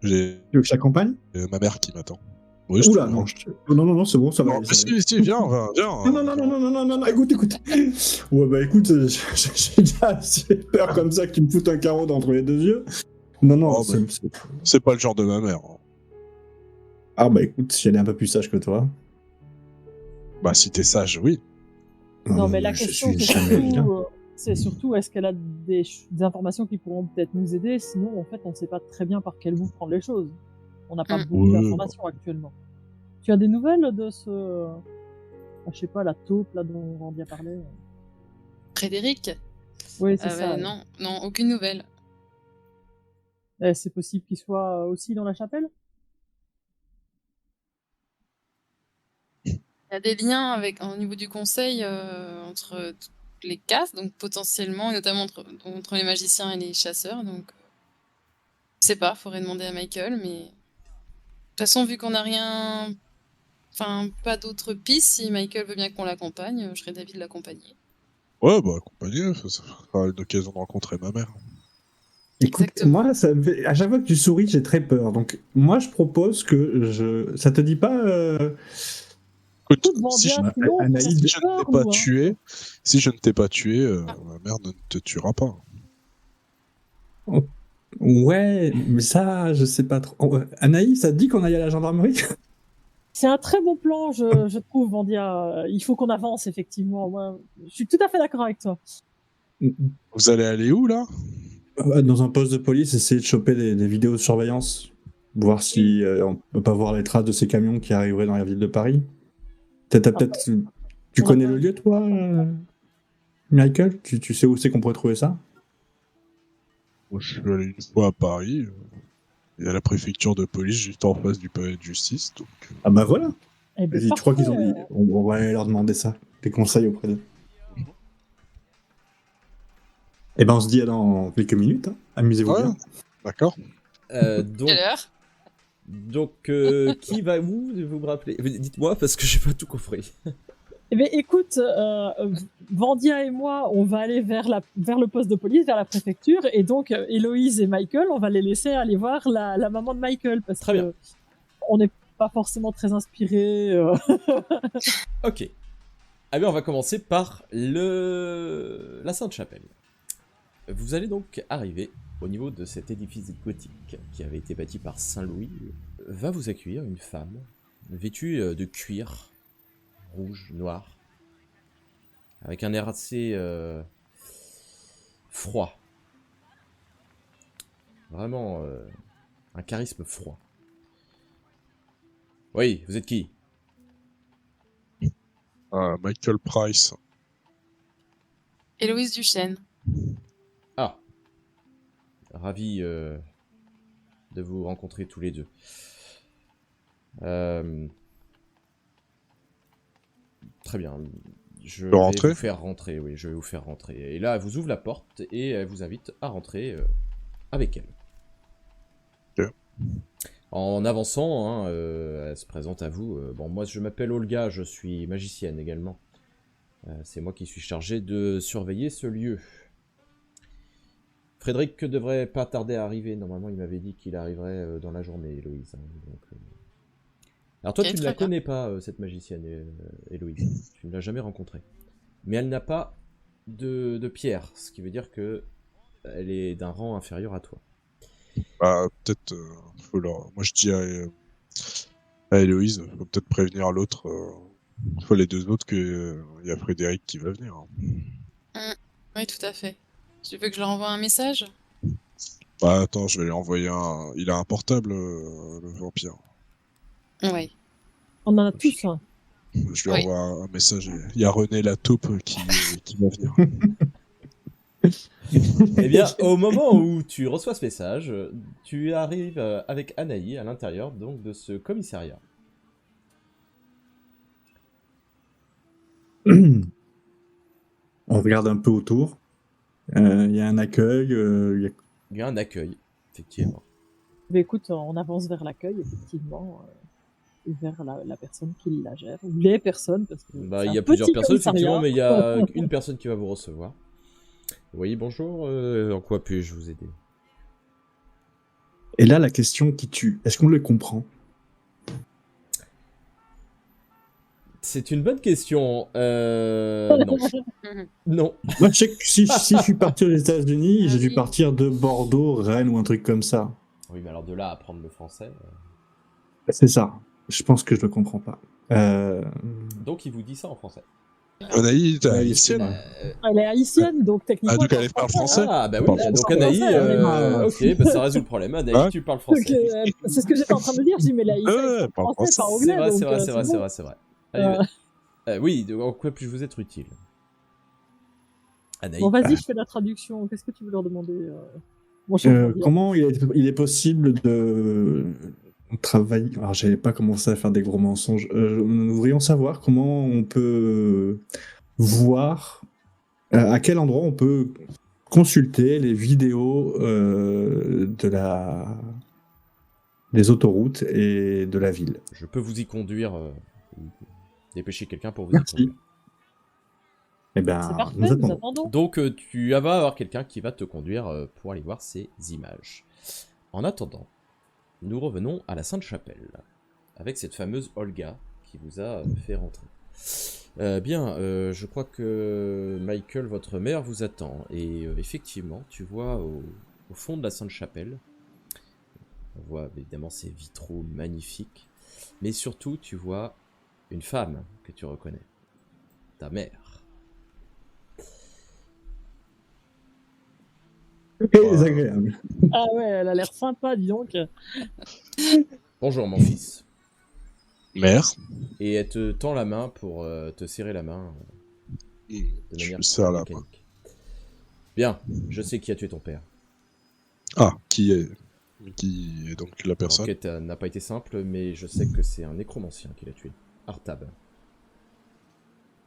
J'ai Tu veux que je t'accompagne? ma mère qui m'attend. Oui, je Oula, te- non, c'est bon, ça va. Non, aller, mais ça va aller. si, viens. Non, écoute. Ouais, bah écoute, j'ai déjà assez peur comme ça que tu me foutes un carreau d'entre les 2 yeux. Non, Oh, C'est pas le genre de ma mère. Hein. Ah bah écoute, si elle est un peu plus sage que toi. Bah, si t'es sage, oui. Non, mais la je question, suis jamais vilain. c'est surtout est-ce qu'elle a des informations qui pourront peut-être nous aider. Sinon, en fait, on ne sait pas très bien par quel bout prendre les choses. On n'a pas beaucoup Ouais. d'informations actuellement. Tu as des nouvelles de ce... je sais pas, la taupe là dont on vient parler? Frédéric? Oui, c'est ça. Non, aucune nouvelle. C'est possible qu'il soit aussi dans la chapelle? Il y a des liens au niveau du conseil entre toutes les castes, donc potentiellement, et notamment entre les magiciens et les chasseurs. Donc, je sais pas, faudrait demander à Michael, mais de toute façon, vu qu'on n'a rien Enfin, pas d'autres pistes. Si Michael veut bien qu'on l'accompagne, je serais d'avis de l'accompagner. Ouais, bah, accompagné, ça sera une occasion de rencontrer ma mère. Écoute, Exactement. moi, ça me fait... à chaque fois que tu souris, j'ai très peur. Donc, moi, je propose que je. Ça te dit pas. Écoute, Écoute, si je, Vandia, sinon, Anaïs, si je ne t'ai pas tué, si je ne t'ai pas tué, ma mère ne te tuera pas. Ouais, mais ça, je sais pas trop. Oh, Anaïs, ça te dit qu'on aille à la gendarmerie? C'est un très bon plan, je trouve, Vandia. Il faut qu'on avance, effectivement. Moi, je suis tout à fait d'accord avec toi. Vous allez aller où, là? Dans un poste de police, essayer de choper des vidéos de surveillance. Voir si on peut pas voir les traces de ces camions qui arriveraient dans la ville de Paris. Peut-être. Tu on a connais pas- le lieu, toi, Michael? Tu sais où c'est qu'on pourrait trouver ça? Moi, je suis allé une fois à Paris. Il y a la préfecture de police juste en face du palais de justice, donc... Ah bah voilà. Eh ben, Vas-y, tu crois qu'ils ont parfait. dit. On va aller leur demander ça. Des conseils auprès d'eux. Eh ben, on se dit à dans quelques minutes. Hein. Amusez-vous Ouais, bien. d'accord. Donc, Quelle heure? qui va où, vous me rappelez? Dites-moi, parce que j'ai pas tout compris. Eh bien, écoute, Vandia et moi, on va aller vers le poste de police, vers la préfecture, et donc Héloïse et Michael, on va les laisser aller voir la maman de Michael, parce Très que bien. on n'est pas forcément très inspirés. Ok. Ah bien, on va commencer par la Sainte-Chapelle. Vous allez donc arriver au niveau de cet édifice gothique qui avait été bâti par Saint-Louis. Va vous accueillir une femme vêtue de cuir rouge, noir, avec un air assez froid. Vraiment un charisme froid. Oui, vous êtes qui? Michael Price. Héloïse Duchesne. Ah, ravi de vous rencontrer tous les deux. Très bien. Je vais rentrer vous faire rentrer, oui, je vais vous faire rentrer. Et là, elle vous ouvre la porte et elle vous invite à rentrer avec elle. Ok. En avançant, hein, elle se présente à vous. Bon, moi, je m'appelle Olga, je suis magicienne également. C'est moi qui suis chargé de surveiller ce lieu. Frédéric devrait pas tarder à arriver. Normalement, il m'avait dit qu'il arriverait dans la journée, Héloïse. Hein, donc, alors toi, Ok, tu ne très la bien. connais pas, cette magicienne, Héloïse. Tu ne l'as jamais rencontrée. Mais elle n'a pas de pierre, ce qui veut dire que elle est d'un rang inférieur à toi. Bah, peut-être... Moi, je dis à Héloïse, faut peut-être prévenir l'autre, enfin les deux autres, que y a Frédéric qui va venir. Hein. Oui, tout à fait. Tu veux que je leur envoie un message? Bah, attends, je vais lui envoyer un... Il a un portable, le vampire. Oui. On en a tous un. Je lui Oui. envoie un message. Il y a René la taupe qui va venir. Eh bien, au moment où tu reçois ce message, tu arrives avec Anaï à l'intérieur donc de ce commissariat. On regarde un peu autour. Il y a un accueil. Il y a un accueil, effectivement. Mais écoute, on avance vers l'accueil, effectivement, et vers la personne qui la gère, ou les personnes, parce que Bah, c'est il un y a plusieurs petit personnes, commissariat. effectivement, mais il y a une personne qui va vous recevoir. Oui, bonjour, en quoi puis-je vous aider? Et là, la question qui tue, est-ce qu'on le comprend? C'est une bonne question. Non. Non. Moi, je sais que si je suis parti aux États-Unis, Ah j'ai dû oui. partir de Bordeaux, Rennes ou un truc comme ça. Oui, mais alors de là à apprendre le français. C'est ça. Je pense que je le comprends pas. Donc il vous dit ça en français. Anaïs, t'es Ouais, haïtienne? Elle est haïtienne, donc techniquement. Ah, donc elle parle français? Ah bah oui, Parle donc français. Anaï, Ah, ok, bah ça résout le problème. Anaï, Ouais. tu parles Donc, français. c'est ce que j'étais en train de me dire. Je dis, mais la Ouais, parle français, pas français. anglais. C'est vrai, donc, c'est vrai, c'est c'est vrai, bon. c'est vrai, c'est vrai. Allez, oui, donc, en quoi puis-je vous être utile? Anaï. Bon, vas-y, je fais la traduction. Qu'est-ce que tu veux leur demander, mon cher Vandia? Comment il est possible de travailler? Alors, j'avais pas commencé à faire des gros mensonges. Nous voudrions savoir comment on peut voir à quel endroit on peut consulter les vidéos des autoroutes et de la ville. Je peux vous y conduire dépêcher quelqu'un pour vous Merci. y conduire. Eh C'est ben, parfait, nous nous attendons. attendons. Donc tu vas avoir quelqu'un qui va te conduire pour aller voir ces images. En attendant, nous revenons à la Sainte-Chapelle, avec cette fameuse Olga qui vous a fait rentrer. Bien, je crois que Michael, votre mère, vous attend. Et effectivement, tu vois au fond de la Sainte-Chapelle, on voit évidemment ces vitraux magnifiques, mais surtout tu vois une femme que tu reconnais, ta mère. Très agréable. Ah ouais, elle a l'air sympa, dis donc. Bonjour mon fils. Mère. Et elle te tend la main pour te serrer la main de Je manière lui serre la main. mécanique. Bien, je sais qui a tué ton père. Ah, qui est donc la personne? L'enquête n'a pas été simple, mais je sais que c'est un nécromancien qui l'a tué. Artab.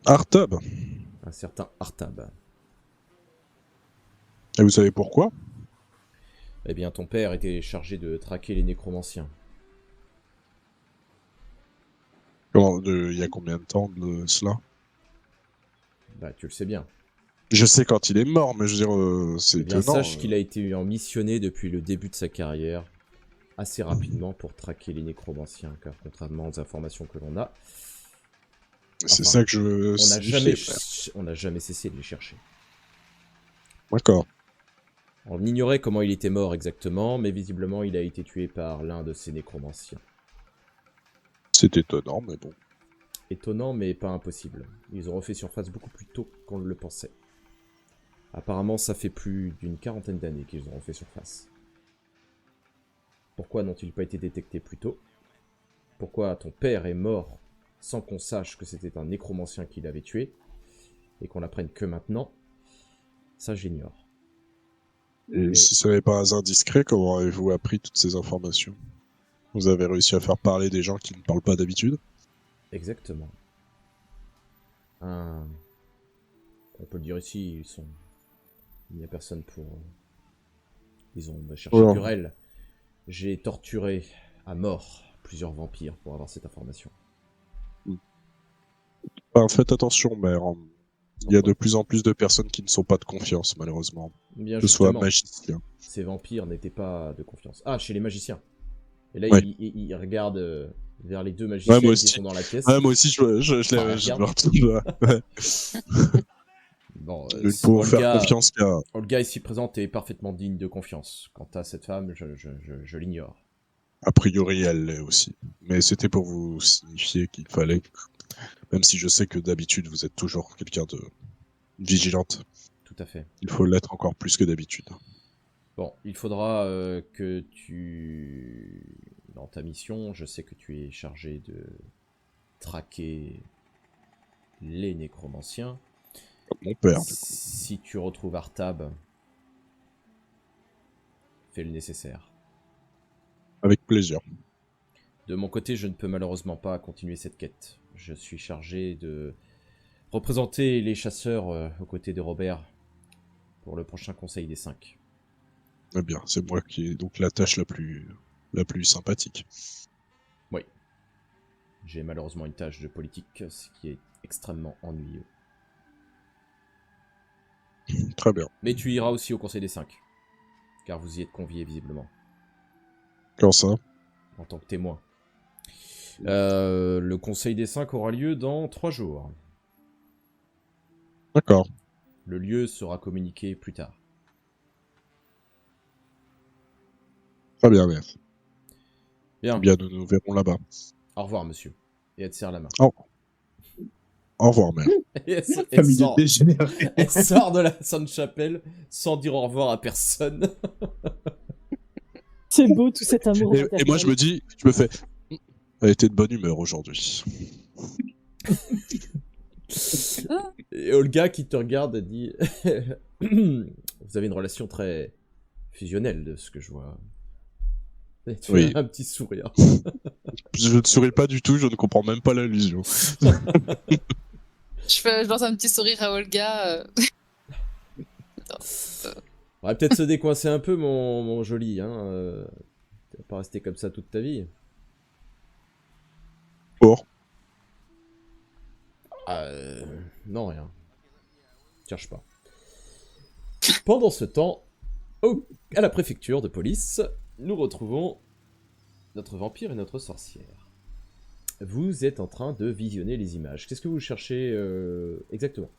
Artab. Un certain Artab. Et vous savez pourquoi? Eh bien, ton père était chargé de traquer les nécromanciens. Il y a combien de temps de cela? Bah, tu le sais bien. Je sais quand il est mort, mais je veux dire, c'est Eh bien, étonnant. sache qu'il a été missionné depuis le début de sa carrière, assez rapidement pour traquer les nécromanciens, car contrairement aux informations que l'on a, C'est enfin, ça que je on n'a jamais cessé de les chercher. D'accord. On ignorait comment il était mort exactement, mais visiblement il a été tué par l'un de ces nécromanciens. C'est étonnant, mais bon. Étonnant, mais pas impossible. Ils ont refait surface beaucoup plus tôt qu'on ne le pensait. Apparemment, ça fait plus d'une quarantaine d'années qu'ils ont refait surface. Pourquoi n'ont-ils pas été détectés plus tôt? Pourquoi ton père est mort sans qu'on sache que c'était un nécromancien qui l'avait tué, et qu'on l'apprenne que maintenant? Ça, j'ignore. Et si ce n'est pas un indiscret, comment avez-vous appris toutes ces informations? Vous avez réussi à faire parler des gens qui ne parlent pas d'habitude? Exactement. On peut le dire ici, il n'y a personne pour... Ils ont cherché Oh. querelle. J'ai torturé à mort plusieurs vampires pour avoir cette information. Enfin, faites attention, mère. Il y a de plus en plus de personnes qui ne sont pas de confiance, malheureusement. Bien Que ce soit justement, magicien. ces vampires n'étaient pas de confiance. Ah, chez les magiciens. Et là, Ouais. il regarde vers les deux magiciens Ouais, moi qui aussi. sont dans la pièce. Ouais, moi aussi, je Ah, je regarde. me retrouve. Ouais. Bon, Ne pour faire confiance qu'à... Olga ici présente est parfaitement digne de confiance. Quant à cette femme, je l'ignore. A priori, elle l'est aussi. Mais c'était pour vous signifier qu'il fallait... Même si je sais que d'habitude, vous êtes toujours quelqu'un de vigilante. Tout à fait. Il faut l'être encore plus que d'habitude. Bon, il faudra que tu... Dans ta mission, je sais que tu es chargé de traquer les nécromanciens. Comme mon père, du coup. Si tu retrouves Artab, fais le nécessaire. Avec plaisir. De mon côté, je ne peux malheureusement pas continuer cette quête. Je suis chargé de représenter les chasseurs aux côtés de Robert pour le prochain Conseil des 5. Eh bien, c'est moi qui ai donc la tâche la plus sympathique. Oui. J'ai malheureusement une tâche de politique, ce qui est extrêmement ennuyeux. Très bien. Mais tu iras aussi au Conseil des 5, car vous y êtes conviés visiblement, Quand ça? en tant que témoin. Le Conseil des 5 aura lieu dans 3 jours. D'accord. Le lieu sera communiqué plus tard. Très bien, mère. Bien. Eh bien, nous nous verrons là-bas. Au revoir, monsieur. Et elle te serre la main. Au revoir, mère. Et Famille de dégénérés. elle sort de la Sainte-Chapelle sans dire au revoir à personne. C'est beau tout cet amour. Et moi, je me fais... Elle était de bonne humeur aujourd'hui. Et Olga qui te regarde et dit vous avez une relation très fusionnelle de ce que je vois. Et tu Oui. as un petit sourire. Je ne souris pas du tout, je ne comprends même pas l'allusion. Je lance un petit sourire à Olga. On va peut-être se décoincer un peu, mon joli. Hein. Tu vas pas rester comme ça toute ta vie. Pour. Non, rien. Cherche pas. Pendant ce temps, à la préfecture de police, nous retrouvons notre vampire et notre sorcière. Vous êtes en train de visionner les images. Qu'est-ce que vous cherchez exactement?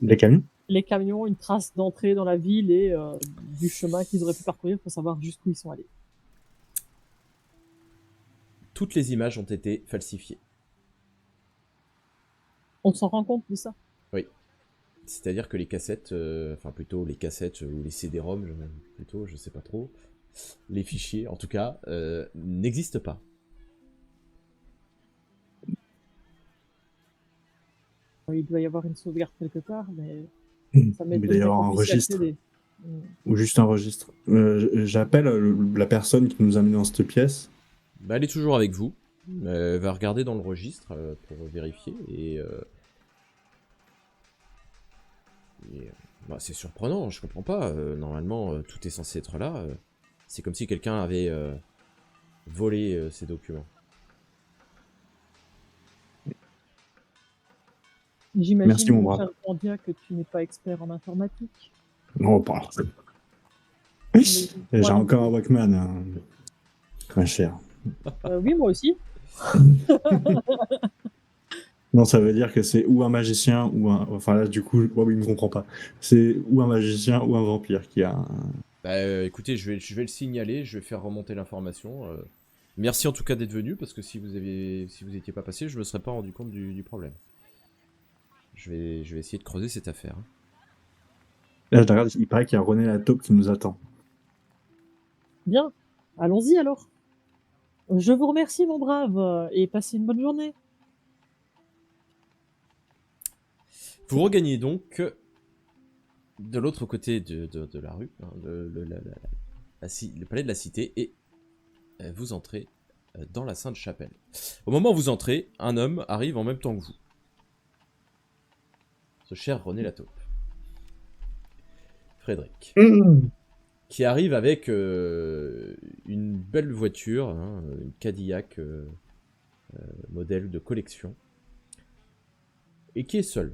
Les camions? Les camions, une trace d'entrée dans la ville et du chemin qu'ils auraient pu parcourir pour savoir jusqu'où ils sont allés. Toutes les images ont été falsifiées. On s'en rend compte de ça? Oui. C'est-à-dire que les cassettes, enfin plutôt les cassettes ou les CD-ROM, plutôt, je sais pas trop, les fichiers en tout cas, n'existent pas. Il doit y avoir une sauvegarde quelque part, mais ça Il doit y avoir un registre. Ou juste un registre. J'appelle la personne qui nous a mis dans cette pièce. Bah, elle est toujours avec vous. Elle va regarder dans le registre pour vérifier bah, c'est surprenant, je comprends pas. Normalement, tout est censé être là. C'est comme si quelqu'un avait volé ces documents. J'imagine, Merci, mon mon brave. cher Candia, que tu n'es pas expert en informatique. Non, pas. J'ai encore un Walkman. Hein. Très cher. Oui, moi aussi. Non, ça veut dire que c'est ou un magicien ou un. Enfin là, du coup, oui, il ne comprend pas. C'est ou un magicien ou un vampire qui a. Bah, écoutez, je vais le signaler, je vais faire remonter l'information. Merci en tout cas d'être venu, parce que si vous étiez pas passé, je me serais pas rendu compte du problème. Je vais essayer de creuser cette affaire. Là, je regarde, il paraît qu'il y a René la taupe qui nous attend. Bien, allons-y alors. Je vous remercie, mon brave, et passez une bonne journée. Vous regagnez donc de l'autre côté de la rue, hein, le palais de la cité, et vous entrez dans la Sainte-Chapelle. Au moment où vous entrez, un homme arrive en même temps que vous. Ce cher René la taupe. Frédéric. Qui arrive avec une belle voiture, hein, une Cadillac modèle de collection, et qui est seul.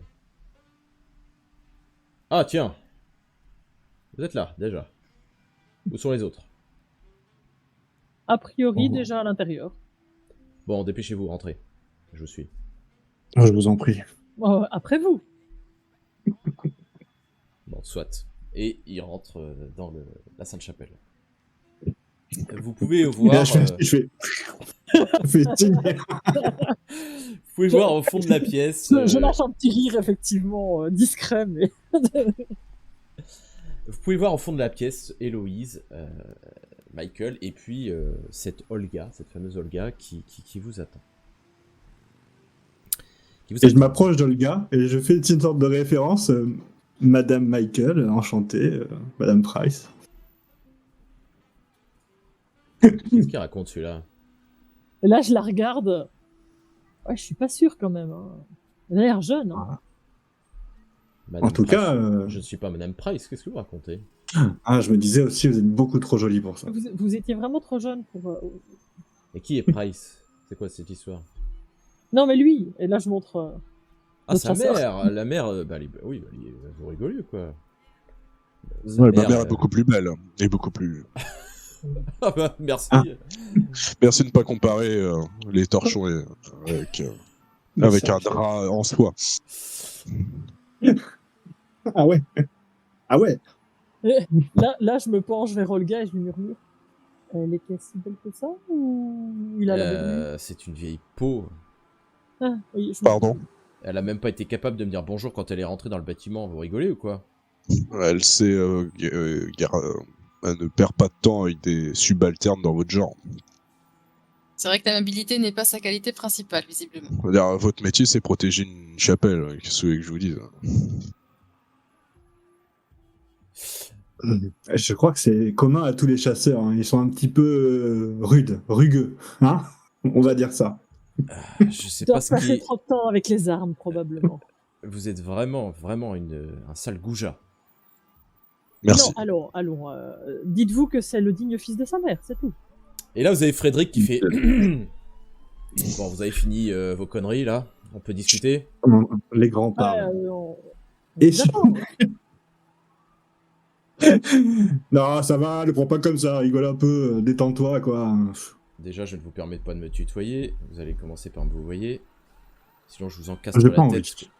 Ah tiens, vous êtes là déjà. Où sont les autres? A priori, Oh. déjà à l'intérieur. Bon, dépêchez-vous, rentrez. Je vous suis. Je vous en prie. Après vous. Bon, soit. Et il rentre dans la Sainte-Chapelle. Vous pouvez voir. Là, je fais signe. Vous pouvez voir au fond de la pièce. Je lâche un petit rire, effectivement, discret, mais... Vous pouvez voir au fond de la pièce Héloïse, Michael, et puis cette Olga, cette fameuse Olga qui vous attend. Et je m'approche d'Olga et je fais une sorte de référence. Madame Michael, enchantée. Madame Price. Qu'est-ce qu'il raconte celui-là? Et là, je la regarde. Ouais, je suis pas sûr quand même. Hein. Elle a l'air jeune. Hein. Madame En tout Price. cas... Je ne suis pas Madame Price, qu'est-ce que vous racontez? Ah, je me disais aussi, vous êtes beaucoup trop jolie pour ça. Vous étiez vraiment trop jeune pour... Et qui est Price? C'est quoi cette histoire? Non, mais lui. Et là, je montre... Ah, notre sa chasseur. mère! La mère, oui, vous rigolez quoi? Sa Ouais, ma mère, mère est beaucoup plus belle et beaucoup plus. Ah bah, merci. Ah. Merci de ne pas comparer les torchons avec un drap en soie. Ah ouais. Ah ouais. Là, je me penche vers Olga et je lui murmure. Elle était si belle que ça ou il a la belle C'est une vieille peau. Ah, oui, Pardon. Elle a même pas été capable de me dire bonjour quand elle est rentrée dans le bâtiment. Vous rigolez ou quoi? Elle sait, elle ne perd pas de temps avec des subalternes dans votre genre. C'est vrai que l'amabilité n'est pas sa qualité principale, visiblement. C'est-à-dire, votre métier, c'est protéger une chapelle. Qu'est-ce que je vous dise? Je crois que c'est commun à tous les chasseurs. Hein. Ils sont un petit peu rugueux. Hein, on va dire ça. Je sais Tu pas as ce passé qui. trop de temps avec les armes, probablement. Vous êtes vraiment un sale goujat. Merci. Non, allons. Dites-vous que c'est le digne fils de sa mère, c'est tout. Et là, vous avez Frédéric qui fait. Bon, vous avez fini vos conneries là. On peut discuter? Les grands Ouais, parlent. on- Et si- D'accord. Non, ça va, ne prends pas comme ça, rigole un peu, détends-toi, quoi. Déjà, je ne vous permets pas de me tutoyer. Vous allez commencer par me vous voyez. Sinon, je vous encastre J'ai la pas tête. envie.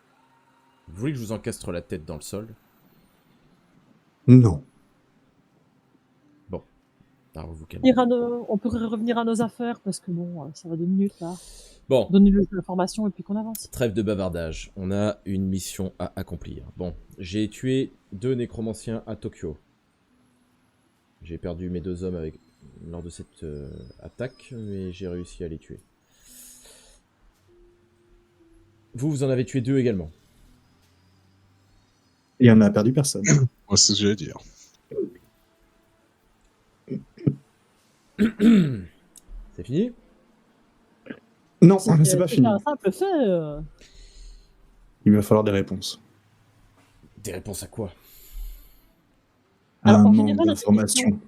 Vous voulez que je vous encastre la tête dans le sol? Non. Alors, vous vous calmez. On pourrait revenir à nos affaires parce que bon, ça va 2 minutes là. Bon, Donnez-nous l'information et puis qu'on avance. trêve de bavardage. On a une mission à accomplir. Bon, j'ai tué 2 nécromanciens à Tokyo. J'ai perdu mes 2 hommes lors de cette attaque, mais j'ai réussi à les tuer. Vous en avez tué 2 également. Et on a perdu personne. Moi, c'est ce que j'allais dire. C'est fini? Non, c'est pas fini. un simple fait. Il va falloir des réponses. Des réponses à quoi? Alors, Un en manque général, d'informations.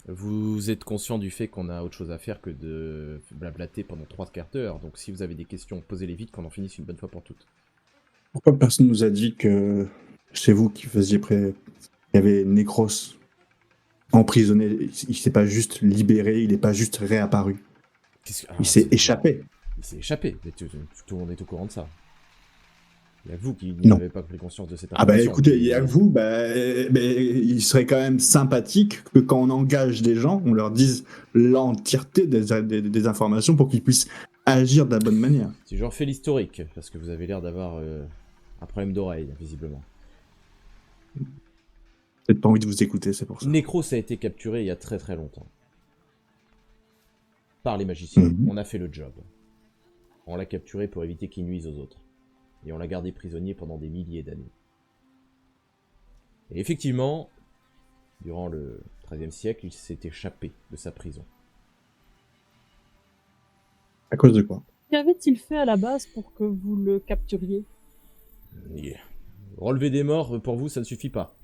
Vous êtes conscient du fait qu'on a autre chose à faire que de blablater pendant 3 quarts d'heure, donc si vous avez des questions, posez-les vite, qu'on en finisse une bonne fois pour toutes. Pourquoi personne nous a dit que c'est vous qui faisiez il y avait Necros emprisonné, il s'est pas juste libéré, il n'est pas juste réapparu. Il s'est échappé. Il s'est échappé, mais tout le monde est au courant de ça. Il y a que vous qui Non. n'avez pas pris conscience de cette Ah bah information. écoutez, il y a que vous, mais il serait quand même sympathique que quand on engage des gens, on leur dise l'entièreté des informations pour qu'ils puissent agir de la bonne manière. Si je refais l'historique, parce que vous avez l'air d'avoir un problème d'oreille, visiblement. Peut-être pas envie de vous écouter, c'est pour ça. Necros a été capturé il y a très très longtemps. Par les magiciens. Mhm. On a fait le job. On l'a capturé pour éviter qu'il nuise aux autres. Et on l'a gardé prisonnier pendant des milliers d'années. Et effectivement, durant le XIIIe siècle, il s'est échappé de sa prison. À cause de quoi? Qu'avait-il fait à la base pour que vous le capturiez? Et relever des morts, pour vous, ça ne suffit pas.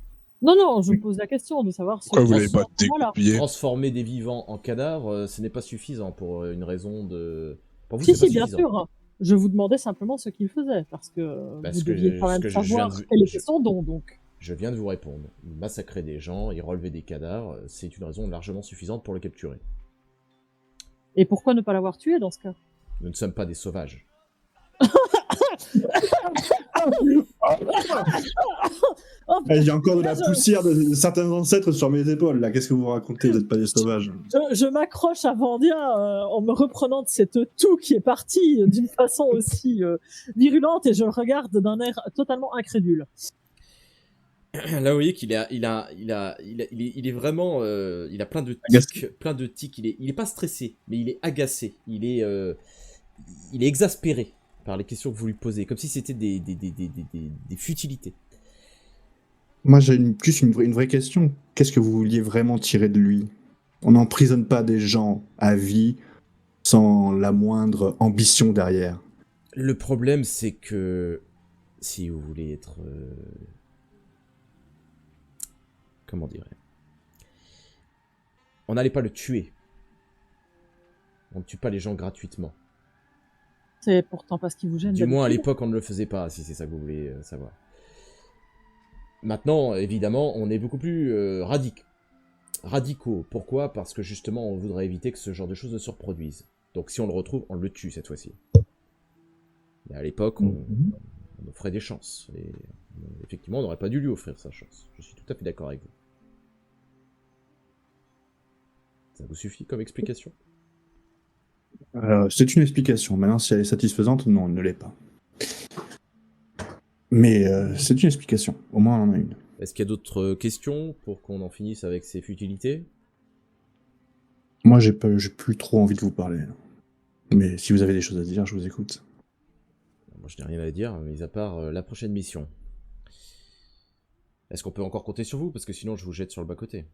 Non, je pose la question de savoir ce Pourquoi vous qu'il l'avez pas fait à ce moment-là. découpillé? Transformer des vivants en cadavres, ce n'est pas suffisant pour une raison de... Pour vous, Si, c'est pas bien suffisant. sûr. Je vous demandais simplement ce qu'il faisait, parce que Parce vous que deviez quand ce même que je viens savoir de- quel je- était son don, donc. Je viens de vous répondre. Massacrer des gens et relever des cadavres, c'est une raison largement suffisante pour le capturer. Et pourquoi ne pas l'avoir tué dans ce cas? Nous ne sommes pas des sauvages. J'ai encore de la poussière de certains ancêtres sur mes épaules, là. Qu'est-ce que vous racontez? Vous n'êtes pas des sauvages. Je m'accroche à Vandia en me reprenant de cette toux qui est partie d'une façon aussi virulente et je le regarde d'un air totalement incrédule. Là, vous voyez qu'il il est vraiment, il a plein de tics, il est pas stressé, mais il est agacé, il est exaspéré par les questions que vous lui posez, comme si c'était des futilités. Moi, j'ai une vraie question. Qu'est-ce que vous vouliez vraiment tirer de lui? On n'emprisonne pas des gens à vie sans la moindre ambition derrière. Le problème, c'est que si vous voulez être, comment dirais-je, on n'allait pas le tuer. On ne tue pas les gens gratuitement. C'est pourtant pas ce qui vous gêne. Du moins, à d'habitude. l'époque, on ne le faisait pas, si c'est ça que vous voulez savoir. Maintenant, évidemment, on est beaucoup plus radicaux. Pourquoi? Parce que justement, on voudrait éviter que ce genre de choses ne se reproduisent. Donc si on le retrouve, on le tue cette fois-ci. Mais à l'époque, on offrait des chances. Et effectivement, on n'aurait pas dû lui offrir sa chance. Je suis tout à fait d'accord avec vous. Ça vous suffit comme explication? C'est une explication. Maintenant, si elle est satisfaisante, non, elle ne l'est pas. Mais c'est une explication. Au moins, on en a une. Est-ce qu'il y a d'autres questions pour qu'on en finisse avec ces futilités? Moi, j'ai plus trop envie de vous parler. Là. Mais si vous avez des choses à dire, je vous écoute. Moi, je n'ai rien à dire, mis à part la prochaine mission. Est-ce qu'on peut encore compter sur vous? Parce que sinon, je vous jette sur le bas-côté.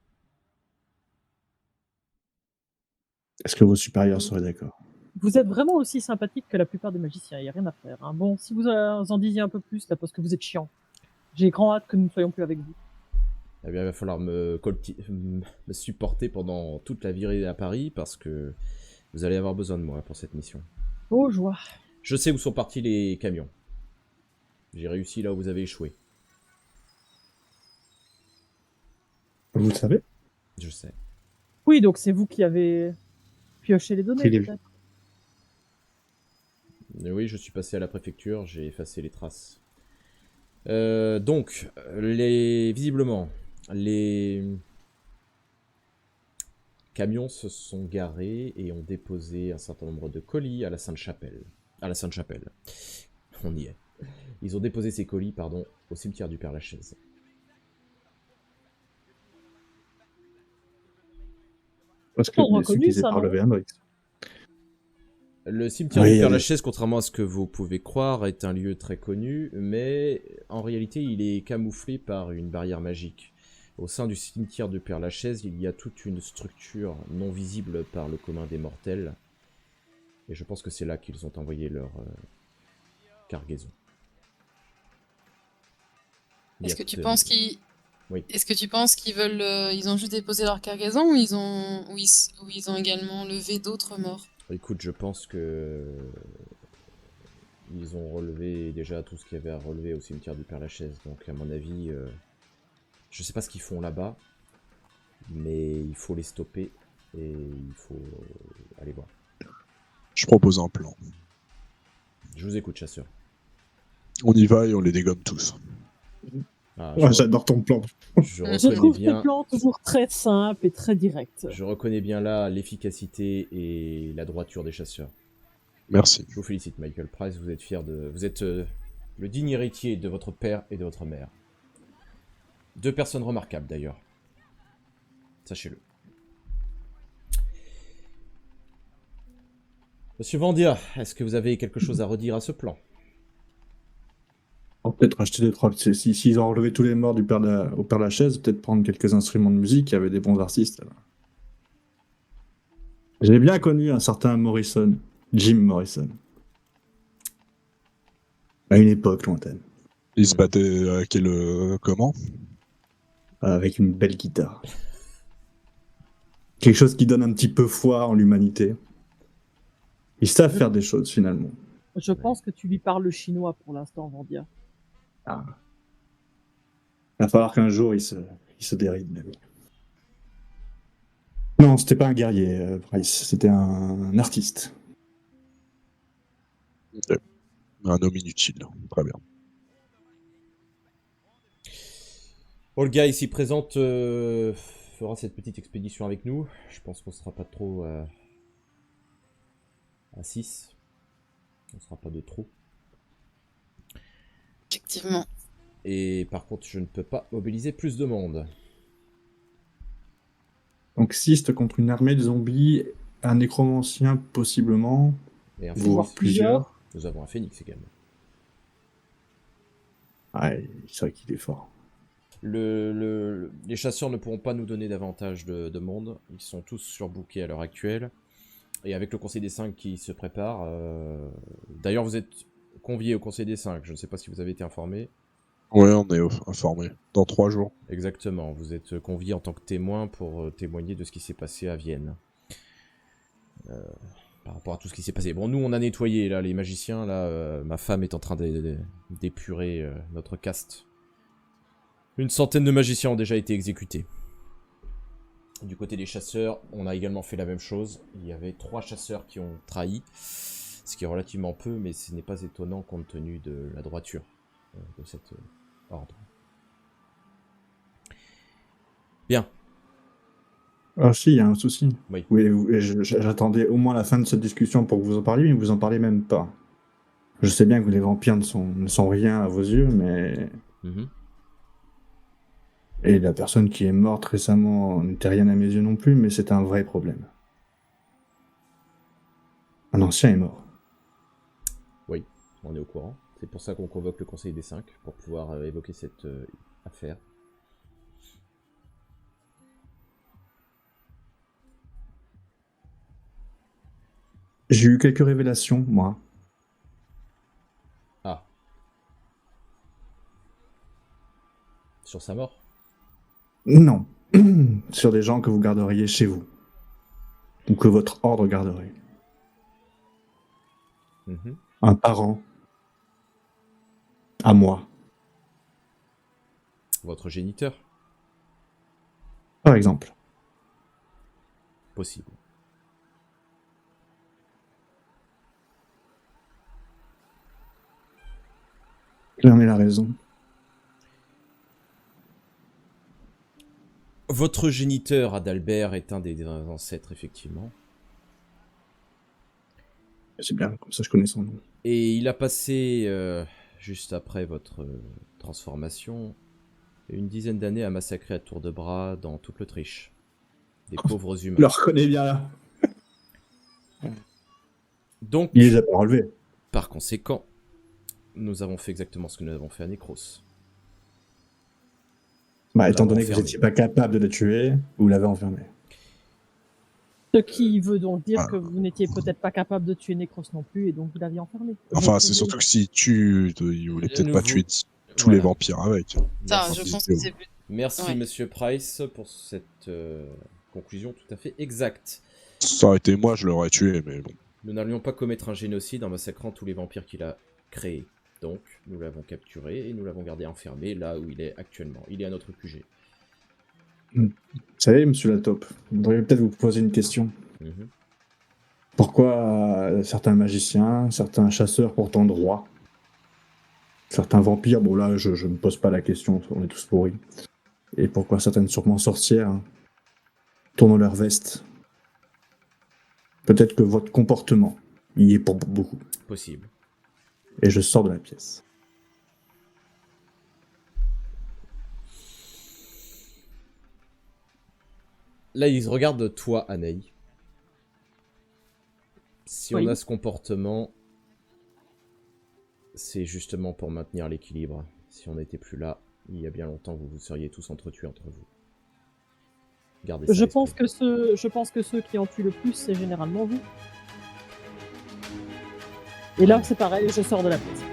Est-ce que vos supérieurs seraient d'accord? Vous êtes vraiment aussi sympathique que la plupart des magiciens, il n'y a rien à faire. Hein. Bon, si vous en disiez un peu plus, là, parce que vous êtes chiant. J'ai grand hâte que nous ne soyons plus avec vous. Eh bien, il va falloir me supporter pendant toute la virée à Paris, parce que vous allez avoir besoin de moi pour cette mission. Oh, joie. Je sais où sont partis les camions. J'ai réussi là où vous avez échoué. Vous le savez? Je sais. Oui, donc c'est vous qui avez pioché les données, Pris les- peut-être. Mais oui, je suis passé à la préfecture, j'ai effacé les traces. Donc, visiblement, les camions se sont garés et ont déposé un certain nombre de colis à la Sainte-Chapelle. À la Sainte-Chapelle. On y est. Ils ont déposé ces colis, pardon, au cimetière du Père-Lachaise. Parce que Ils sont les reconnus, utilisés ça, par non? le Hendrix. Le cimetière Oui, du il y a des- Père-Lachaise, contrairement à ce que vous pouvez croire, est un lieu très connu, mais en réalité, il est camouflé par une barrière magique. Au sein du cimetière du Père-Lachaise, il y a toute une structure non visible par le commun des mortels. Et je pense que c'est là qu'ils ont envoyé leur cargaison. Il y Est-ce a que tu peut- penses qu'ils Oui. Est-ce que tu penses qu'ils veulent ils ont juste déposé leur cargaison ou ils ont également levé d'autres morts? Écoute, je pense que ils ont relevé déjà tout ce qu'il y avait à relever au cimetière du Père-Lachaise. Donc à mon avis, je sais pas ce qu'ils font là-bas, mais il faut les stopper et il faut aller voir. Je propose un plan. Je vous écoute, chasseur. On y va et on les dégomme tous. Ah, Ouais, j'adore ton plan. je Je reconnais trouve ce bien, plan toujours très simple et très direct. je reconnais bien là l'efficacité et la droiture des chasseurs. Merci. Je vous félicite, Michael Price. Vous êtes fier de, vous êtes le digne héritier de votre père et de votre mère. Deux personnes remarquables d'ailleurs. Sachez-le. Monsieur Vandia, est-ce que vous avez quelque chose à redire à ce plan? On va peut-être acheter des trois. S'ils ont relevé tous les morts au Père Lachaise, peut-être prendre quelques instruments de musique. Il y avait des bons artistes. Là. J'ai bien connu un certain Morrison, Jim Morrison. À une époque lointaine. Ils se battaient comment? Avec une belle guitare. Quelque chose qui donne un petit peu foi en l'humanité. Ils savent faire des choses finalement. Je pense que tu lui parles chinois pour l'instant, Vandia. Ah. Il va falloir qu'un jour il se déride de lui. Non, c'était pas un guerrier, Price. C'était un artiste. Ok. Un homme inutile. Très bien. Olga, ici présente, fera cette petite expédition avec nous. Je pense qu'on sera pas trop à 6. On sera pas de trop. Effectivement. Et par contre, je ne peux pas mobiliser plus de monde. Donc Siste contre une armée de zombies, un nécromancien possiblement, Et un voire phénix. plusieurs. Nous avons un phénix également. Ouais, c'est vrai qu'il est fort. Les chasseurs ne pourront pas nous donner davantage de monde. Ils sont tous surbookés à l'heure actuelle. Et avec le Conseil des 5 qui se prépare... D'ailleurs, vous êtes conviés au Conseil des 5. Je ne sais pas si vous avez été informé. Ouais, on est informé. Dans 3 jours. Exactement. Vous êtes conviés en tant que témoin pour témoigner de ce qui s'est passé à Vienne. Par rapport à tout ce qui s'est passé. Bon, nous, on a nettoyé, là, les magiciens. Là, ma femme est en train d'épurer notre caste. Une centaine de magiciens ont déjà été exécutés. Du côté des chasseurs, on a également fait la même chose. Il y avait 3 chasseurs qui ont trahi, ce qui est relativement peu, mais ce n'est pas étonnant compte tenu de la droiture de cet ordre. Bien. Ah si, il y a un souci. Oui. Oui, j'attendais au moins la fin de cette discussion pour que vous en parliez, mais vous en parlez même pas. Je sais bien que les vampires ne sont rien à vos yeux, mais... Mhm. Et la personne qui est morte récemment n'était rien à mes yeux non plus, mais c'est un vrai problème. Un ancien est mort. Oui, on est au courant. C'est pour ça qu'on convoque le Conseil des 5, pour pouvoir évoquer cette affaire. J'ai eu quelques révélations, moi. Ah. Sur sa mort? Non. Sur des gens que vous garderiez chez vous. Ou que votre ordre garderait. Mhm. un parent à moi, Votre géniteur? par exemple. Possible. Il en est la raison. Votre géniteur, Adalbert, est un des ancêtres, effectivement. C'est bien, comme ça je connais son nom. Et il a passé, juste après votre transformation, une dizaine d'années à massacrer à tour de bras dans toute l'Autriche. Des pauvres Je humains. le reconnais bien là. Donc, Il les a pas relevés. par conséquent, nous avons fait exactement ce que nous avons fait à Nécros. Bah, étant l'avons donné que vous enfermé. n'étiez pas capable de le tuer, vous l'avez enfermé. Ce qui veut donc dire Ah. que vous n'étiez peut-être pas capable de tuer Necros non plus, et donc vous l'aviez enfermé. Enfin, Donc, c'est surtout que si tu... Il voulait peut-être pas Nouveau. tuer tous les Voilà. vampires avec. Ça, Merci. je pense que c'est plus. Merci, Ouais. Monsieur Price, pour cette conclusion tout à fait exacte. Ça aurait été moi, je l'aurais tué, mais bon. Nous n'allions pas commettre un génocide en massacrant tous les vampires qu'il a créés. Donc, nous l'avons capturé et nous l'avons gardé enfermé là où il est actuellement. Il est à notre QG. Vous savez, monsieur Lataupe, vous devriez peut-être vous poser une question. Mhm. Pourquoi certains magiciens, certains chasseurs pourtant droits, certains vampires, bon là je ne me pose pas la question, on est tous pourris, et pourquoi certaines sûrement sorcières tournent leur veste? Peut-être que votre comportement y est pour beaucoup. Possible. Et je sors de la pièce. Là, il regarde toi, Anaï. Si Oui. on a ce comportement, c'est justement pour maintenir l'équilibre. Si on n'était plus là, il y a bien longtemps, vous vous seriez tous entretués entre vous. Gardez ça à je l'esprit. pense que ceux qui en tuent le plus, c'est généralement vous. Et là, c'est pareil, je sors de la pièce.